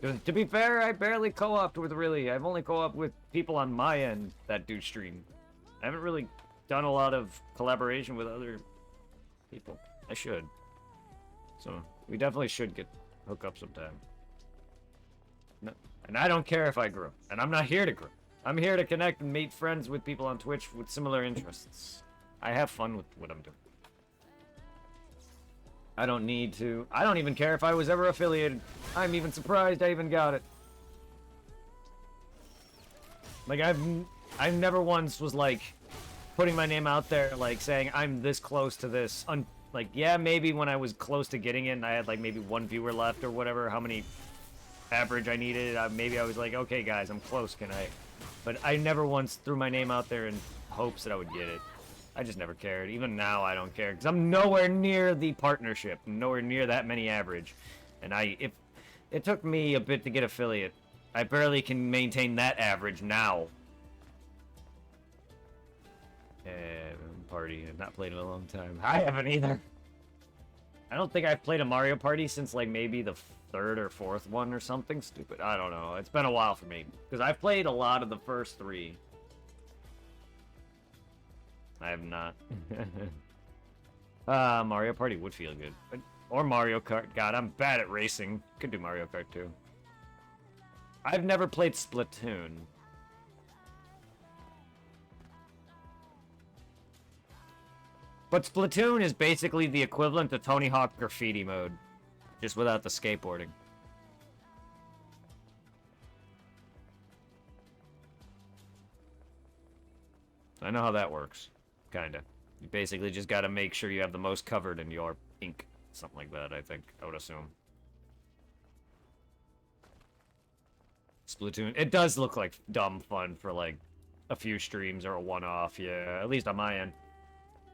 'Cause to be fair, I barely co-opted with I've only co-opted with people on my end that do stream. I haven't really done a lot of collaboration with other people. I should. So, we definitely should hook up sometime. No, and I don't care if I grow. And I'm not here to grow. I'm here to connect and meet friends with people on Twitch with similar interests. I have fun with what I'm doing. I don't need to. I don't even care if I was ever affiliated. I'm even surprised I even got it. Like, I've never once was, like, putting my name out there, like, saying I'm this close to this. Like, yeah, maybe when I was close to getting it and I had, like, maybe 1 viewer left or whatever, how many average I needed, maybe I was like, okay, guys, I'm close, can I? But I never once threw my name out there in hopes that I would get it. I just never cared. Even now, I don't care, because I'm nowhere near the partnership. I'm nowhere near that many average. And if it took me a bit to get affiliate, I barely can maintain that average now. Party. I've not played in a long time. I haven't either. I don't think I've played a Mario Party since, like, maybe the 3rd or 4th one or something stupid. I don't know. It's been a while for me. Because I've played a lot of the first 3. I have not. Mario Party would feel good. Or Mario Kart. God, I'm bad at racing. Could do Mario Kart too. I've never played Splatoon. But Splatoon is basically the equivalent to Tony Hawk Graffiti mode. Just without the skateboarding. I know how that works. Kinda. You basically just gotta make sure you have the most covered in your ink. Something like that, I think. I would assume. Splatoon. It does look like dumb fun for, like, a few streams or a one-off, yeah. At least on my end.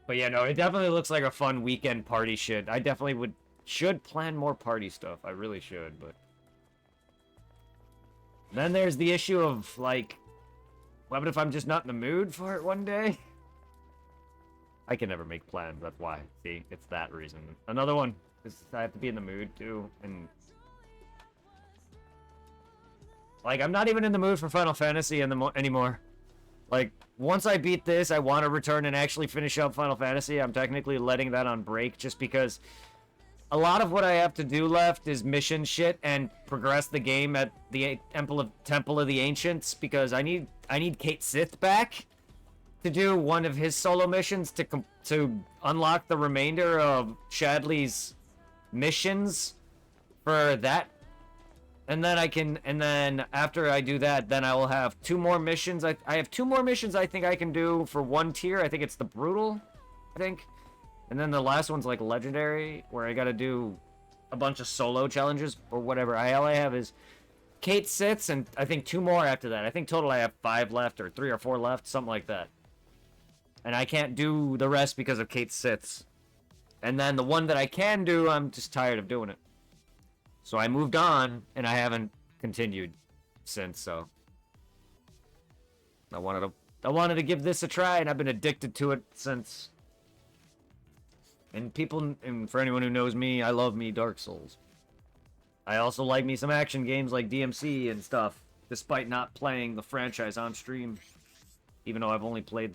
But yeah, no, it definitely looks like a fun weekend party shit. I definitely should plan more party stuff. I really should, but... Then there's the issue of, like... What if I'm just not in the mood for it one day? I can never make plans, that's why. See, it's that reason. Another one is I have to be in the mood, too, and... Like, I'm not even in the mood for Final Fantasy anymore. Like, once I beat this, I want to return and actually finish up Final Fantasy. I'm technically letting that on break just because a lot of what I have to do left is mission shit and progress the game at the Temple of the Ancients, because I need Cait Sith back to do one of his solo missions to unlock the remainder of Chadley's missions for that. And then after I do that, then I will have 2 more missions. I have 2 more missions I think I can do for 1 tier. I think it's the Brutal, I think. And then the last one's like Legendary, where I gotta do a bunch of solo challenges or whatever. All I have is Cait Siths and I think 2 more after that. I think total I have 5 left or 3 or 4 left, something like that. And I can't do the rest because of Cait Siths. And then the one that I can do, I'm just tired of doing it. So I moved on, and I haven't continued since, so... I wanted to give this a try, and I've been addicted to it since. And for anyone who knows me, I love me Dark Souls. I also like me some action games like DMC and stuff, despite not playing the franchise on stream. Even though I've only played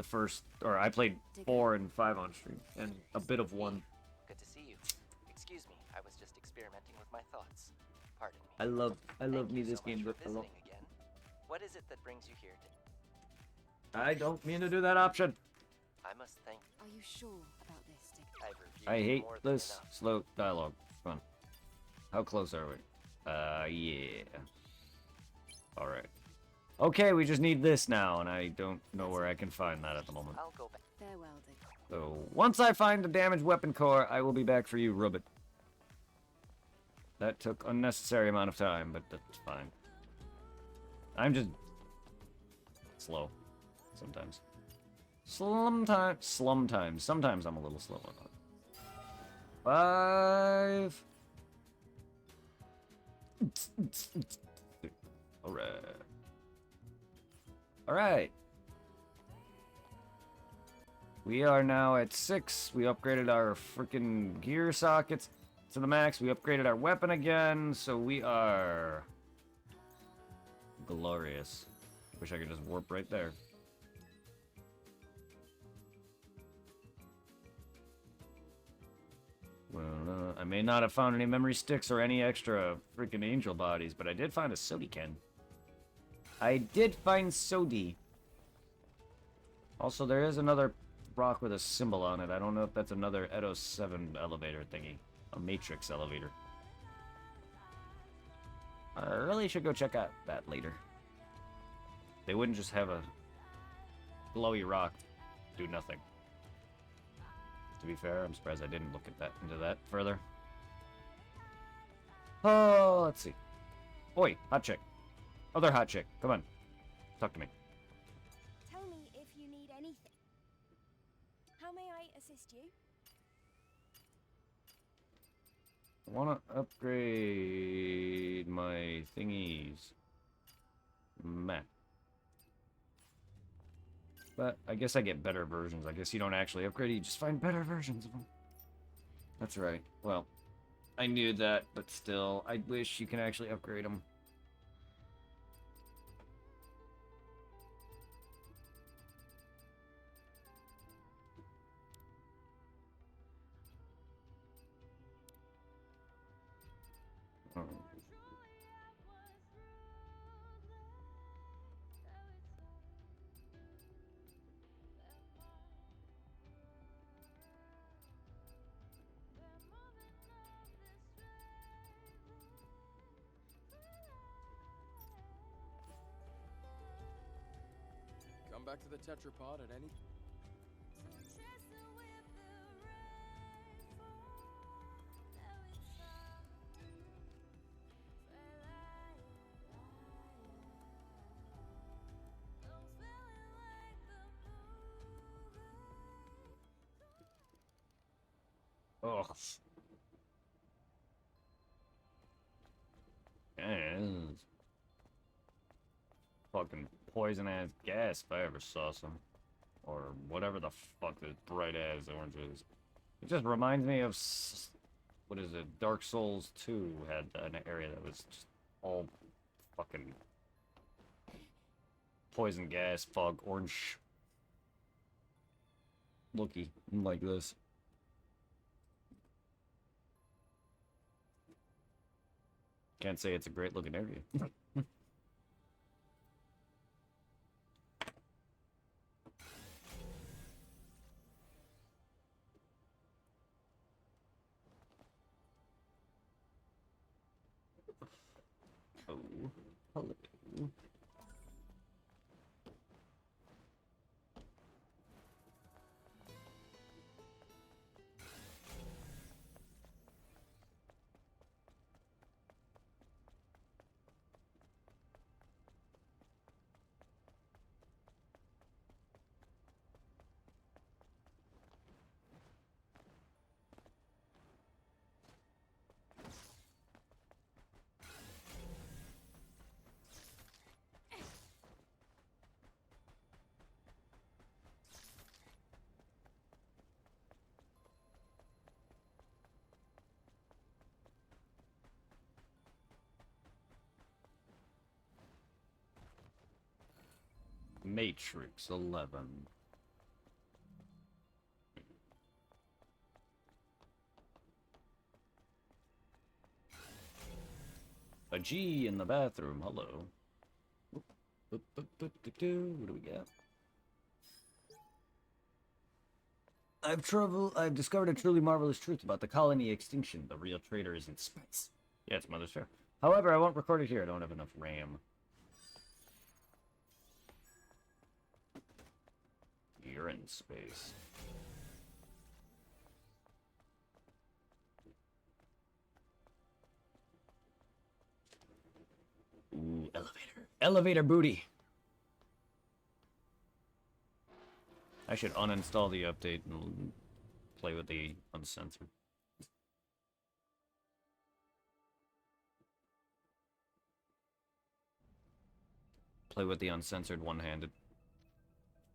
I played 4 and 5 on stream, and a bit of 1. Good to see you. Excuse me, I was just experimenting with my thoughts. Pardon me. I love Thank me you this so much game, for but I love... visiting again. What is it that brings you here I don't mean to do that option. I must thank Are you sure about this, Dick? I've reviewed I hate more than this enough. slow dialogue. Come on. How close are we? Yeah. Alright. Okay, we just need this now, and I don't know where I can find that at the moment. I'll go back. Farewell, Dick. So, once I find the damaged weapon core, I will be back for you, Rubbit. That took unnecessary amount of time, but that's fine. I'm just slow. Sometimes. Slumtimes. Sometimes I'm a little slow on that. 5. Alright. Alright. We are now at 6. We upgraded our freaking gear sockets to the max. We upgraded our weapon again, so we are glorious. Wish I could just warp right there. Well, I may not have found any memory sticks or any extra freaking angel bodies, but I did find a Sodi Ken. I did find Sodi. Also, there is another rock with a symbol on it. I don't know if that's another Edo 7 elevator thingy. A Matrix elevator. I really should go check out that later. They wouldn't just have a glowy rock do nothing. To be fair, I'm surprised I didn't look at into that further. Oh, let's see. Oi, hot chick. Other hot chick. Come on. Talk to me. Tell me if you need anything. How may I assist you? I want to upgrade my thingies. Meh. But I guess I get better versions. I guess you don't actually upgrade it, you just find better versions of them. That's right. Well, I knew that, but still, I wish you can actually upgrade them. Oh. Come back to the tetrapod at any... Ugh. Yes. Fucking poison ass gas if I ever saw some. Or whatever the fuck this bright ass orange is. It just reminds me of, what is it, Dark Souls 2 had an area that was just all fucking poison gas, fog, orange. Looky, like this. Can't say it's a great looking area. Oh, hello. Matrix 11. A G in the bathroom. Hello. What do we got? I've discovered a truly marvelous truth about the colony extinction. The real traitor is in space. Yeah, it's Mother's Fair. However, I won't record it here. I don't have enough RAM. You're in space. Ooh, elevator. Elevator booty. I should uninstall the update and play with the uncensored. Play with the uncensored one-handed.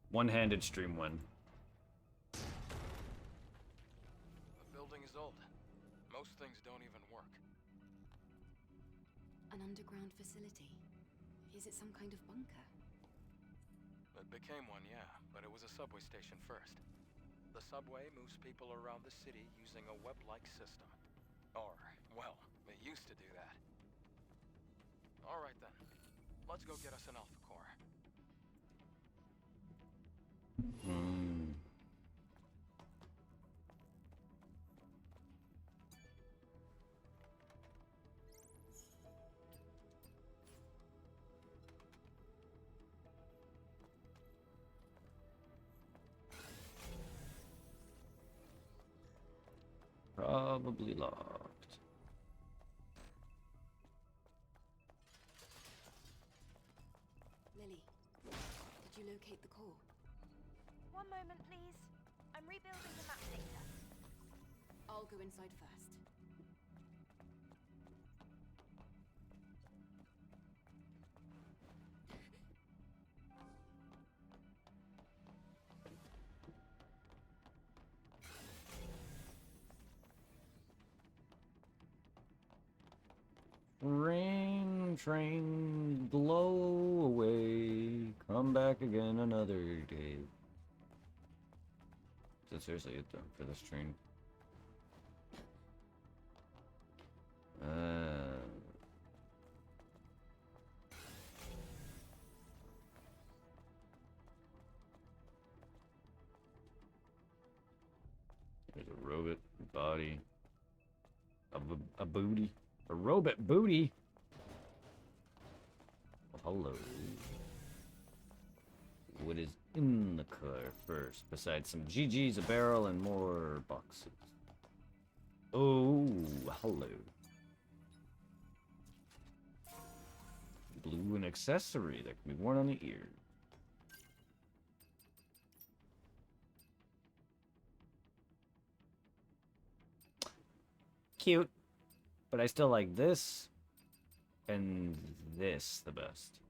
One-handed stream win. The building is old. Most things don't even work. An underground facility. Is it some kind of bunker? It became one, yeah, but it was a subway station first. The subway moves people around the city using a web-like system. Or, well, it used to do that. Alright then. Let's go get us an Alpha Core. Probably locked. Lily, did you locate the core? One moment, please. I'm rebuilding the map data. I'll go inside first. Rain, train, blow away. Come back again another day. Is that seriously it though for this train? There's a robot body. A booty. A robot booty? Oh, hello. What is in the car first? Besides some GGs, a barrel, and more boxes. Oh, hello. Blue an accessory that can be worn on the ear. Cute. But I still like this and this the best.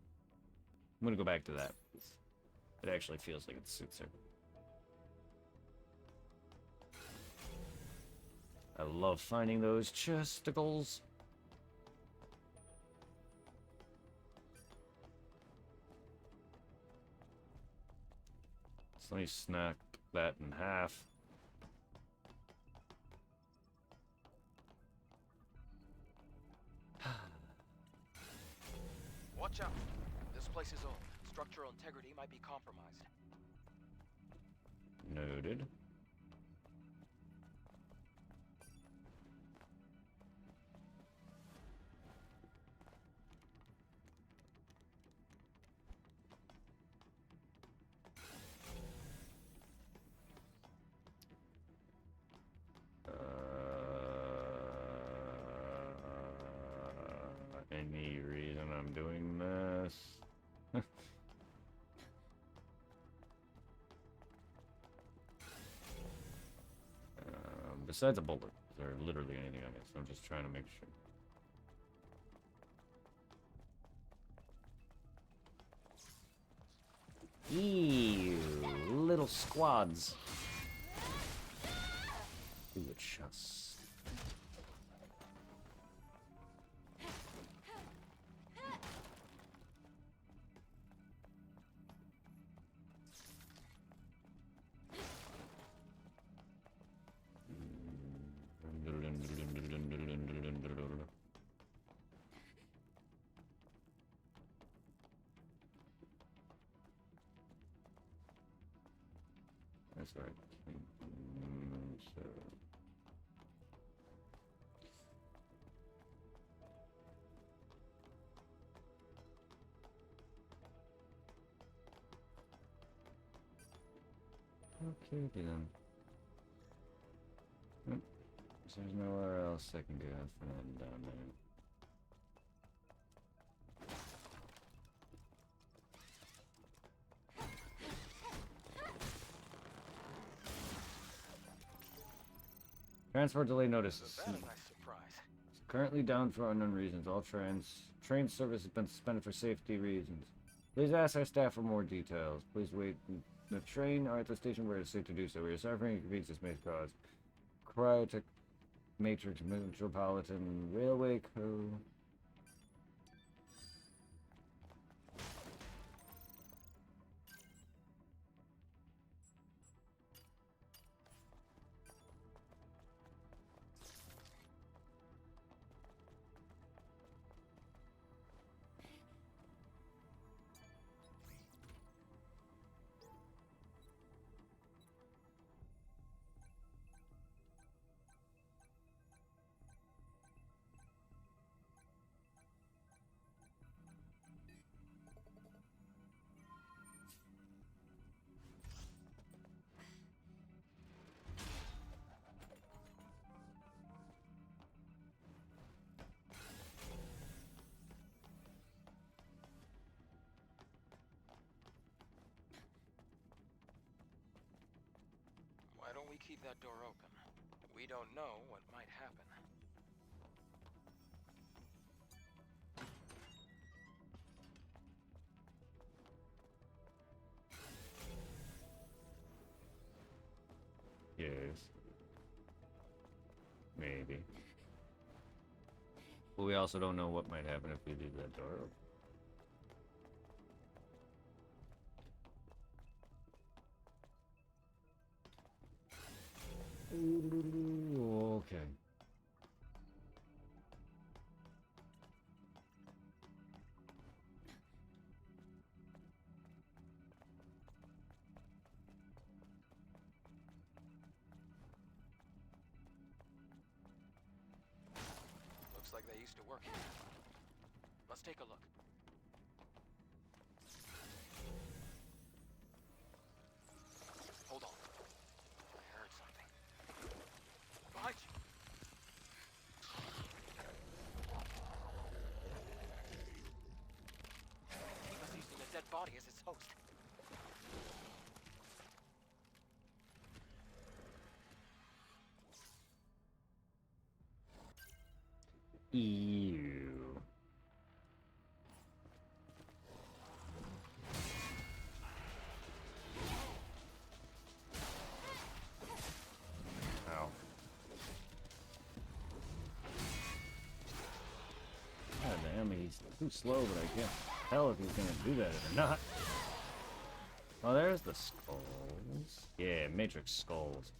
I'm gonna go back to that. It actually feels like it suits her. I love finding those chesticles. So let me snap that in half. Watch out! This place is old. Structural integrity might be compromised. Noted. Any reason I'm doing this? Besides a bullet, is there literally anything on it? So I'm just trying to make sure. Ew, little squads. Ooh, a chest. that's right. So. Okay, then. Yep. So there's nowhere else I can go from down there. Transport delay notices. Isn't that a nice surprise? Currently down for unknown reasons. All train service has been suspended for safety reasons. Please ask our staff for more details. Please wait. The train are at the station where it's safe to do so. We are sorry for any inconvenience this may cause. Cryotech Matrix Metropolitan Railway Co. Why don't we keep that door open? We don't know what might happen. Yes. Maybe. But we also don't know what might happen if we leave that door open. Ooh, okay. Looks like they used to work here. Let's take a look. Hold on. I heard something. Behind you! He was using a dead body as its host. Ew. Ow. God damn, he's too slow, but I can't tell if he's gonna do that or not. Oh, there's the skulls. Yeah, Matrix skulls.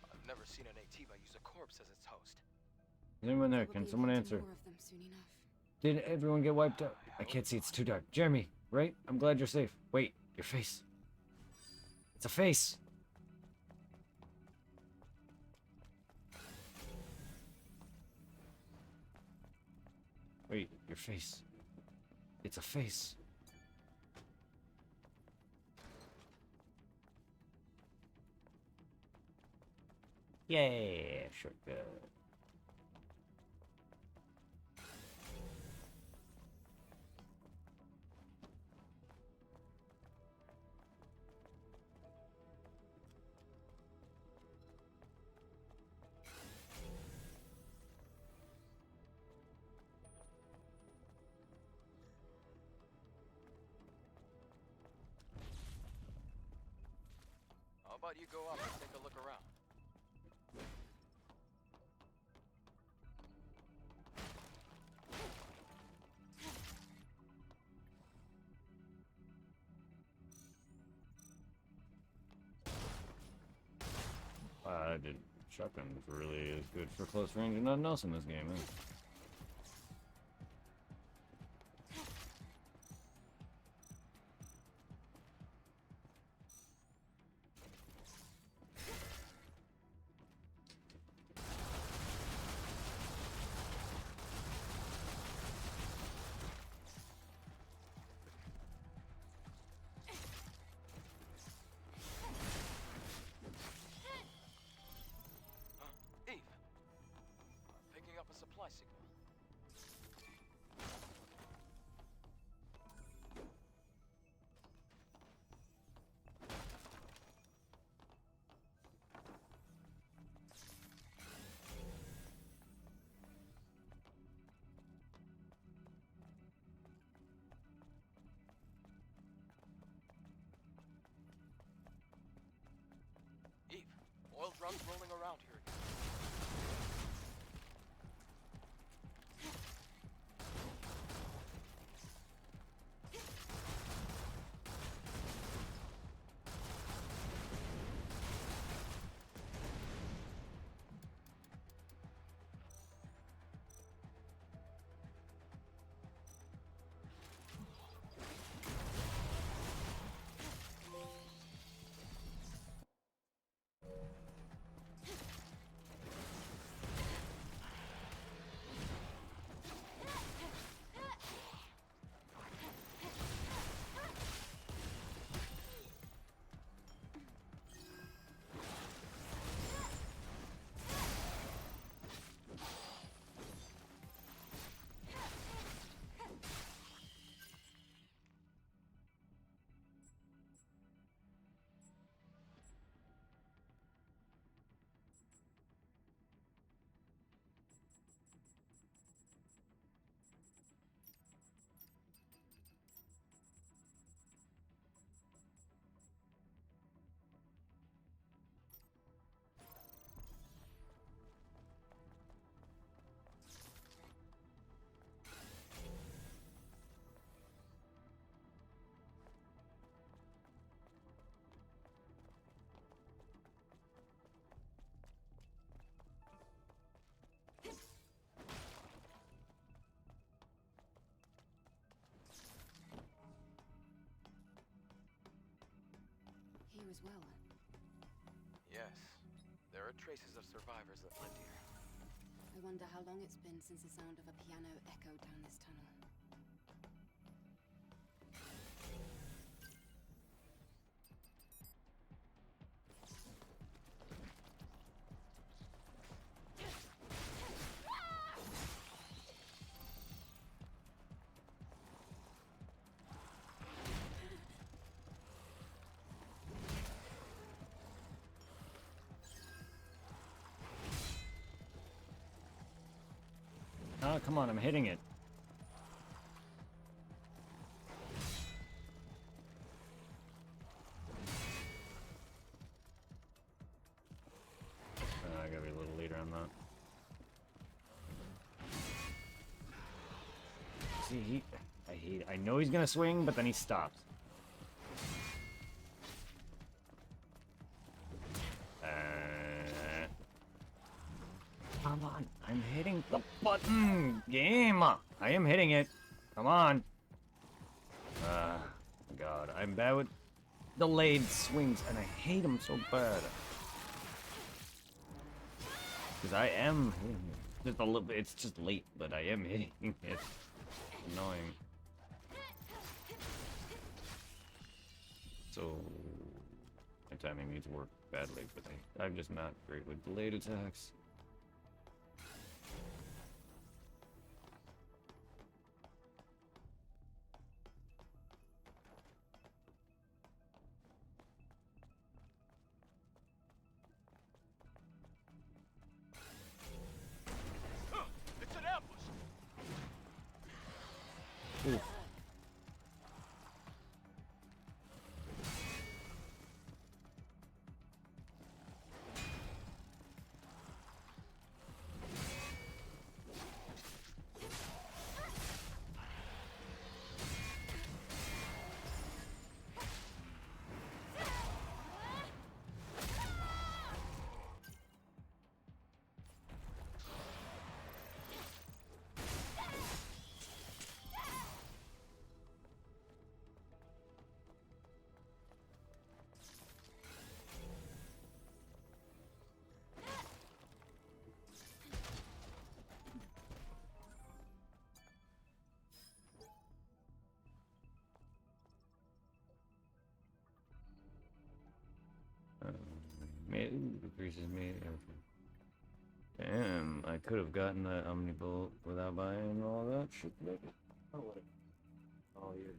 I've never seen an Atiba use a corpse as its host. Is anyone there? Probably Can someone lead to answer? more of them soon enough. Did everyone get wiped out? I can't see, it's too dark. Jeremy, right? I'm glad you're safe. Wait, your face. It's a face. Wait, your face. It's a face. Yeah, shortcut. How about you go up and take a look around? I did shotgun's really is good for close range and nothing else in this game, eh? Eve! Picking up a supply signal. Eve, oil drums rolling around here. Here as well. Yes, there are traces of survivors that lived here. I wonder how long it's been since the sound of a piano echoed down this tunnel. Oh, come on, I'm hitting it. I gotta be a little later on that. See, I know he's gonna swing, but then he stops. Come on, I'm hitting the button. Game. I am hitting it. Come on. God, I'm bad with delayed swings, and I hate them so bad. Because I am hitting it. Just a little bit. It's just late, but I am hitting it. Annoying. So my timing needs to work badly, but I'm just not great with delayed attacks. It's an ambush! Oof. It decreases me. Damn, I could have gotten that Omnibolt without buying all that shit. Oh, what? Oh, yeah.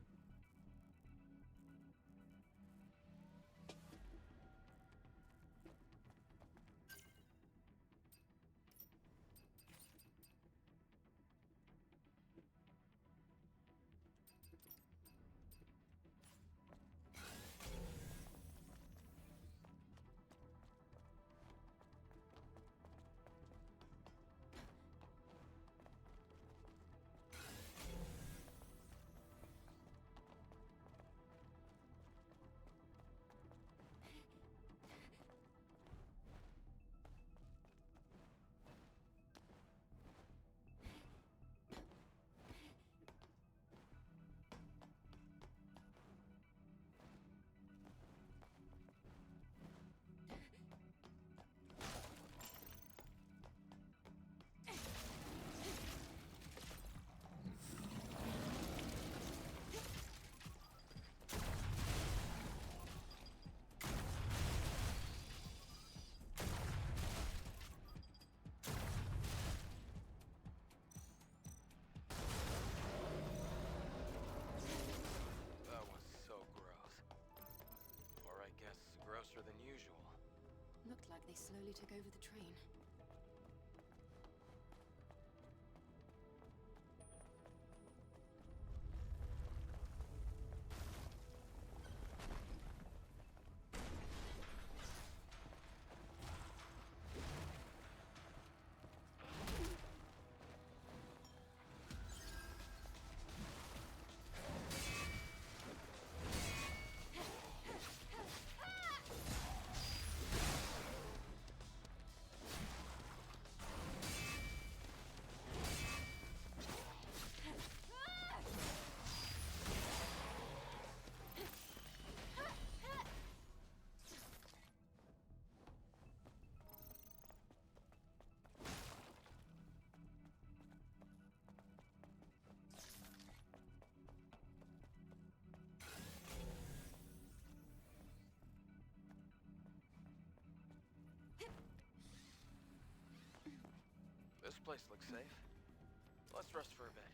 That was so gross. Or I guess grosser than usual. Looked like they slowly took over the train. This place looks safe. Let's rest for a bit.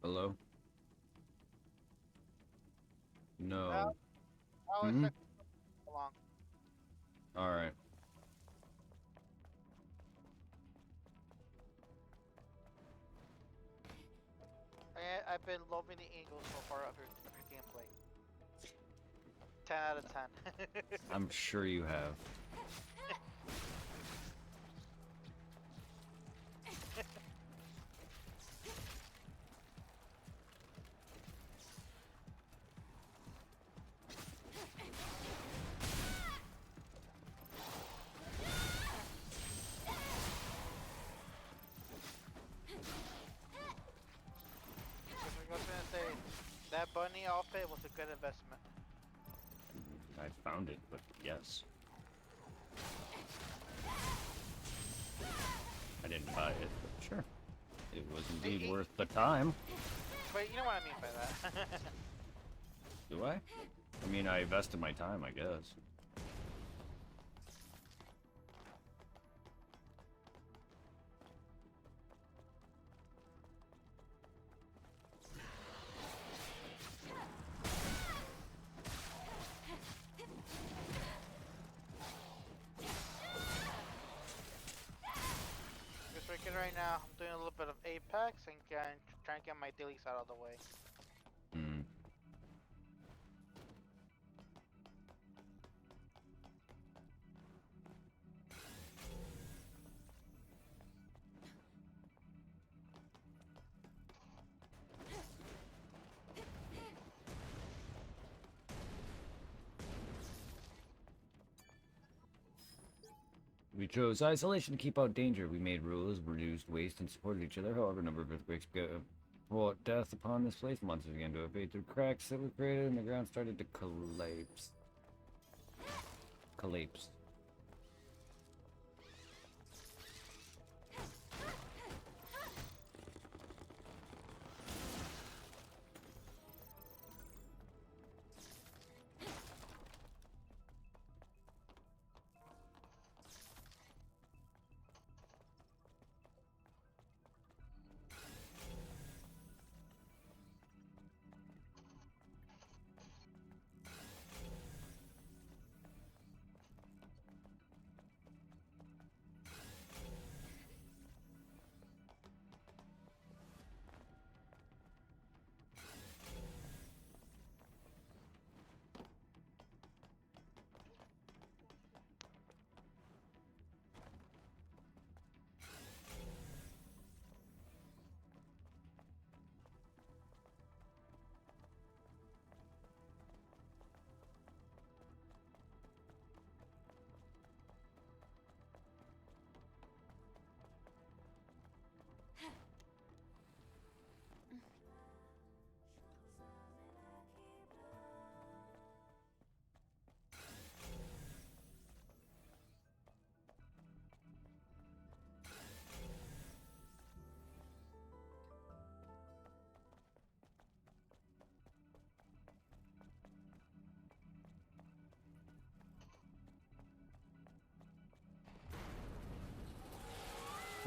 Hello? No. No. Oh, Hmm? it's so long. Alright. I've been loving the angles so far of your gameplay. 10 out of 10. I'm sure you have. I was gonna say, that bunny outfit was a good investment. I found it, but yes. I didn't buy it, but sure. It was indeed worth the time. But you know what I mean by that. Do I? I mean, I invested my time, I guess. Just freaking right now, I'm doing a little bit of Apex and trying to get my dailies out of the way. Hmm. We chose isolation to keep out danger. We made rules, reduced waste, and supported each other. However, a number of earthquakes brought death upon this place. Monsters began to evade through cracks that were created, and the ground started to collapse. Collapse.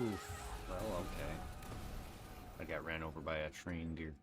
Oof. Well, okay. I got ran over by a train deer.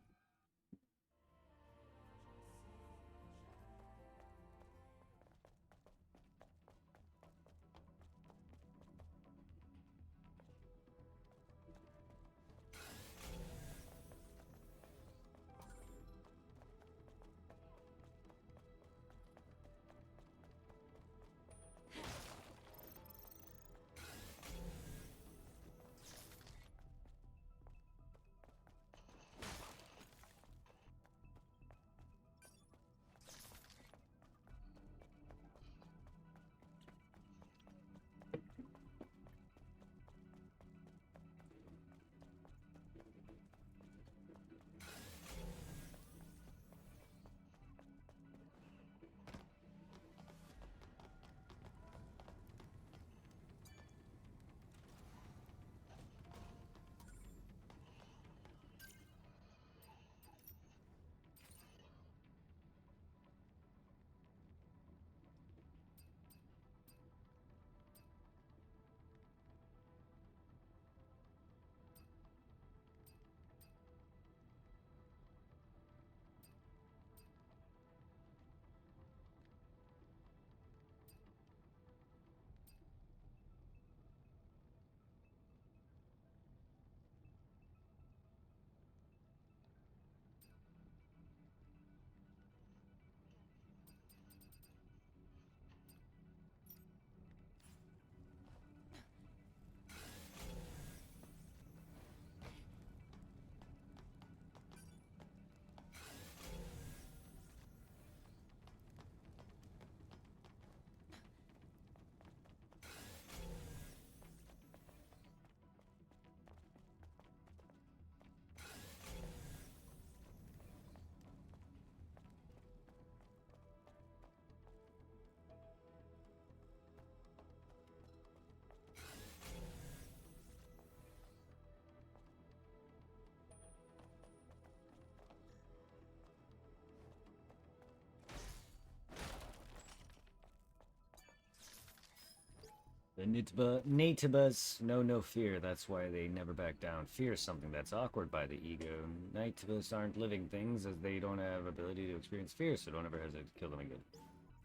The Naytibas know no fear, that's why they never back down. Fear is something that's awkward by the ego. Naytibas aren't living things, as they don't have ability to experience fear, so don't ever hesitate to kill them again.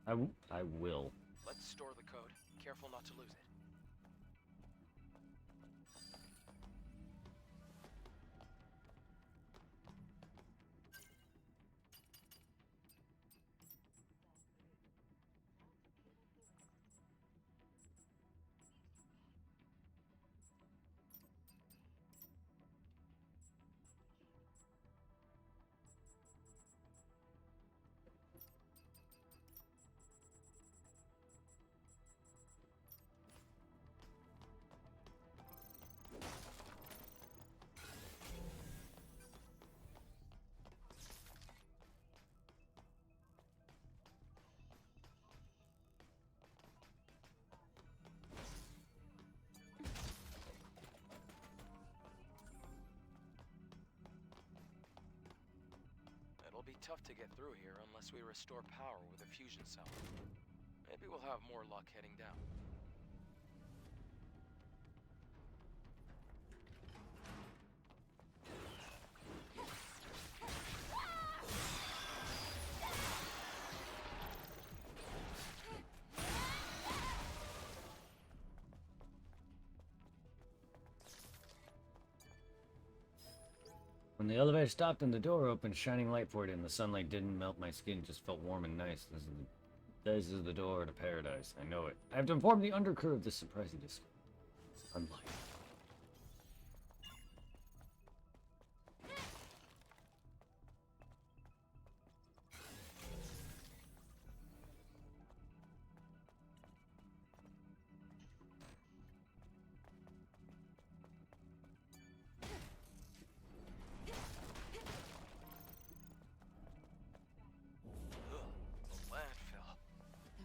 I will. Let's store the code. Careful not to lose it. It'll be tough to get through here unless we restore power with a fusion cell. Maybe we'll have more luck heading down. When the elevator stopped and the door opened, shining light poured in. The sunlight didn't melt my skin, just felt warm and nice. This is the door to paradise. I know it. I have to inform the undercrew of this surprising discovery. Sunlight. Landfill.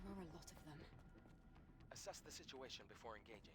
There are a lot of them. Assess the situation before engaging.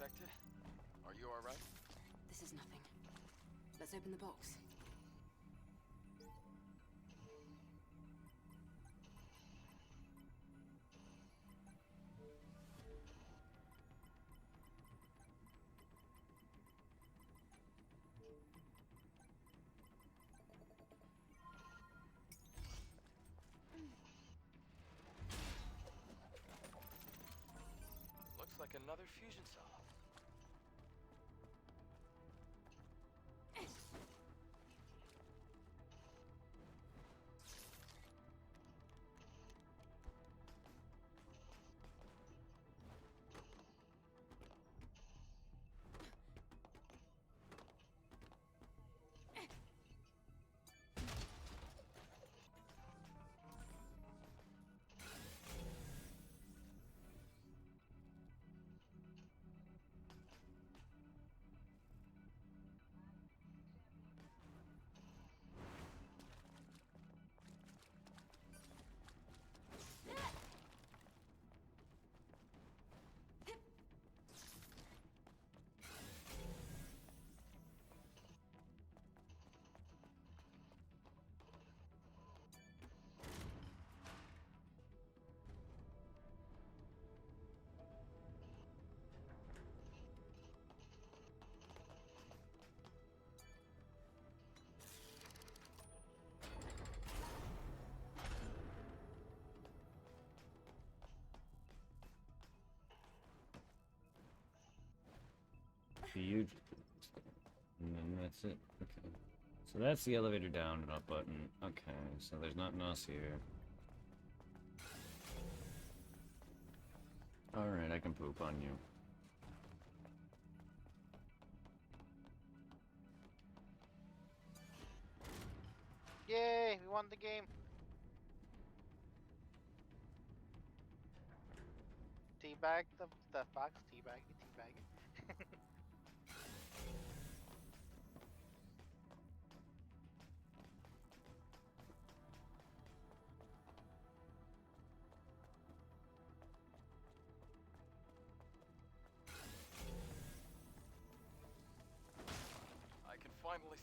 Expected. Are you alright? This is nothing. Let's open the box. Looks like another fusion cell. huge. And then that's it. Okay. So that's the elevator down and up button. Okay, so there's nothing else here. Alright, I can poop on you. Yay, we won the game. Teabag the fox, teabag it, teabag it. I can finally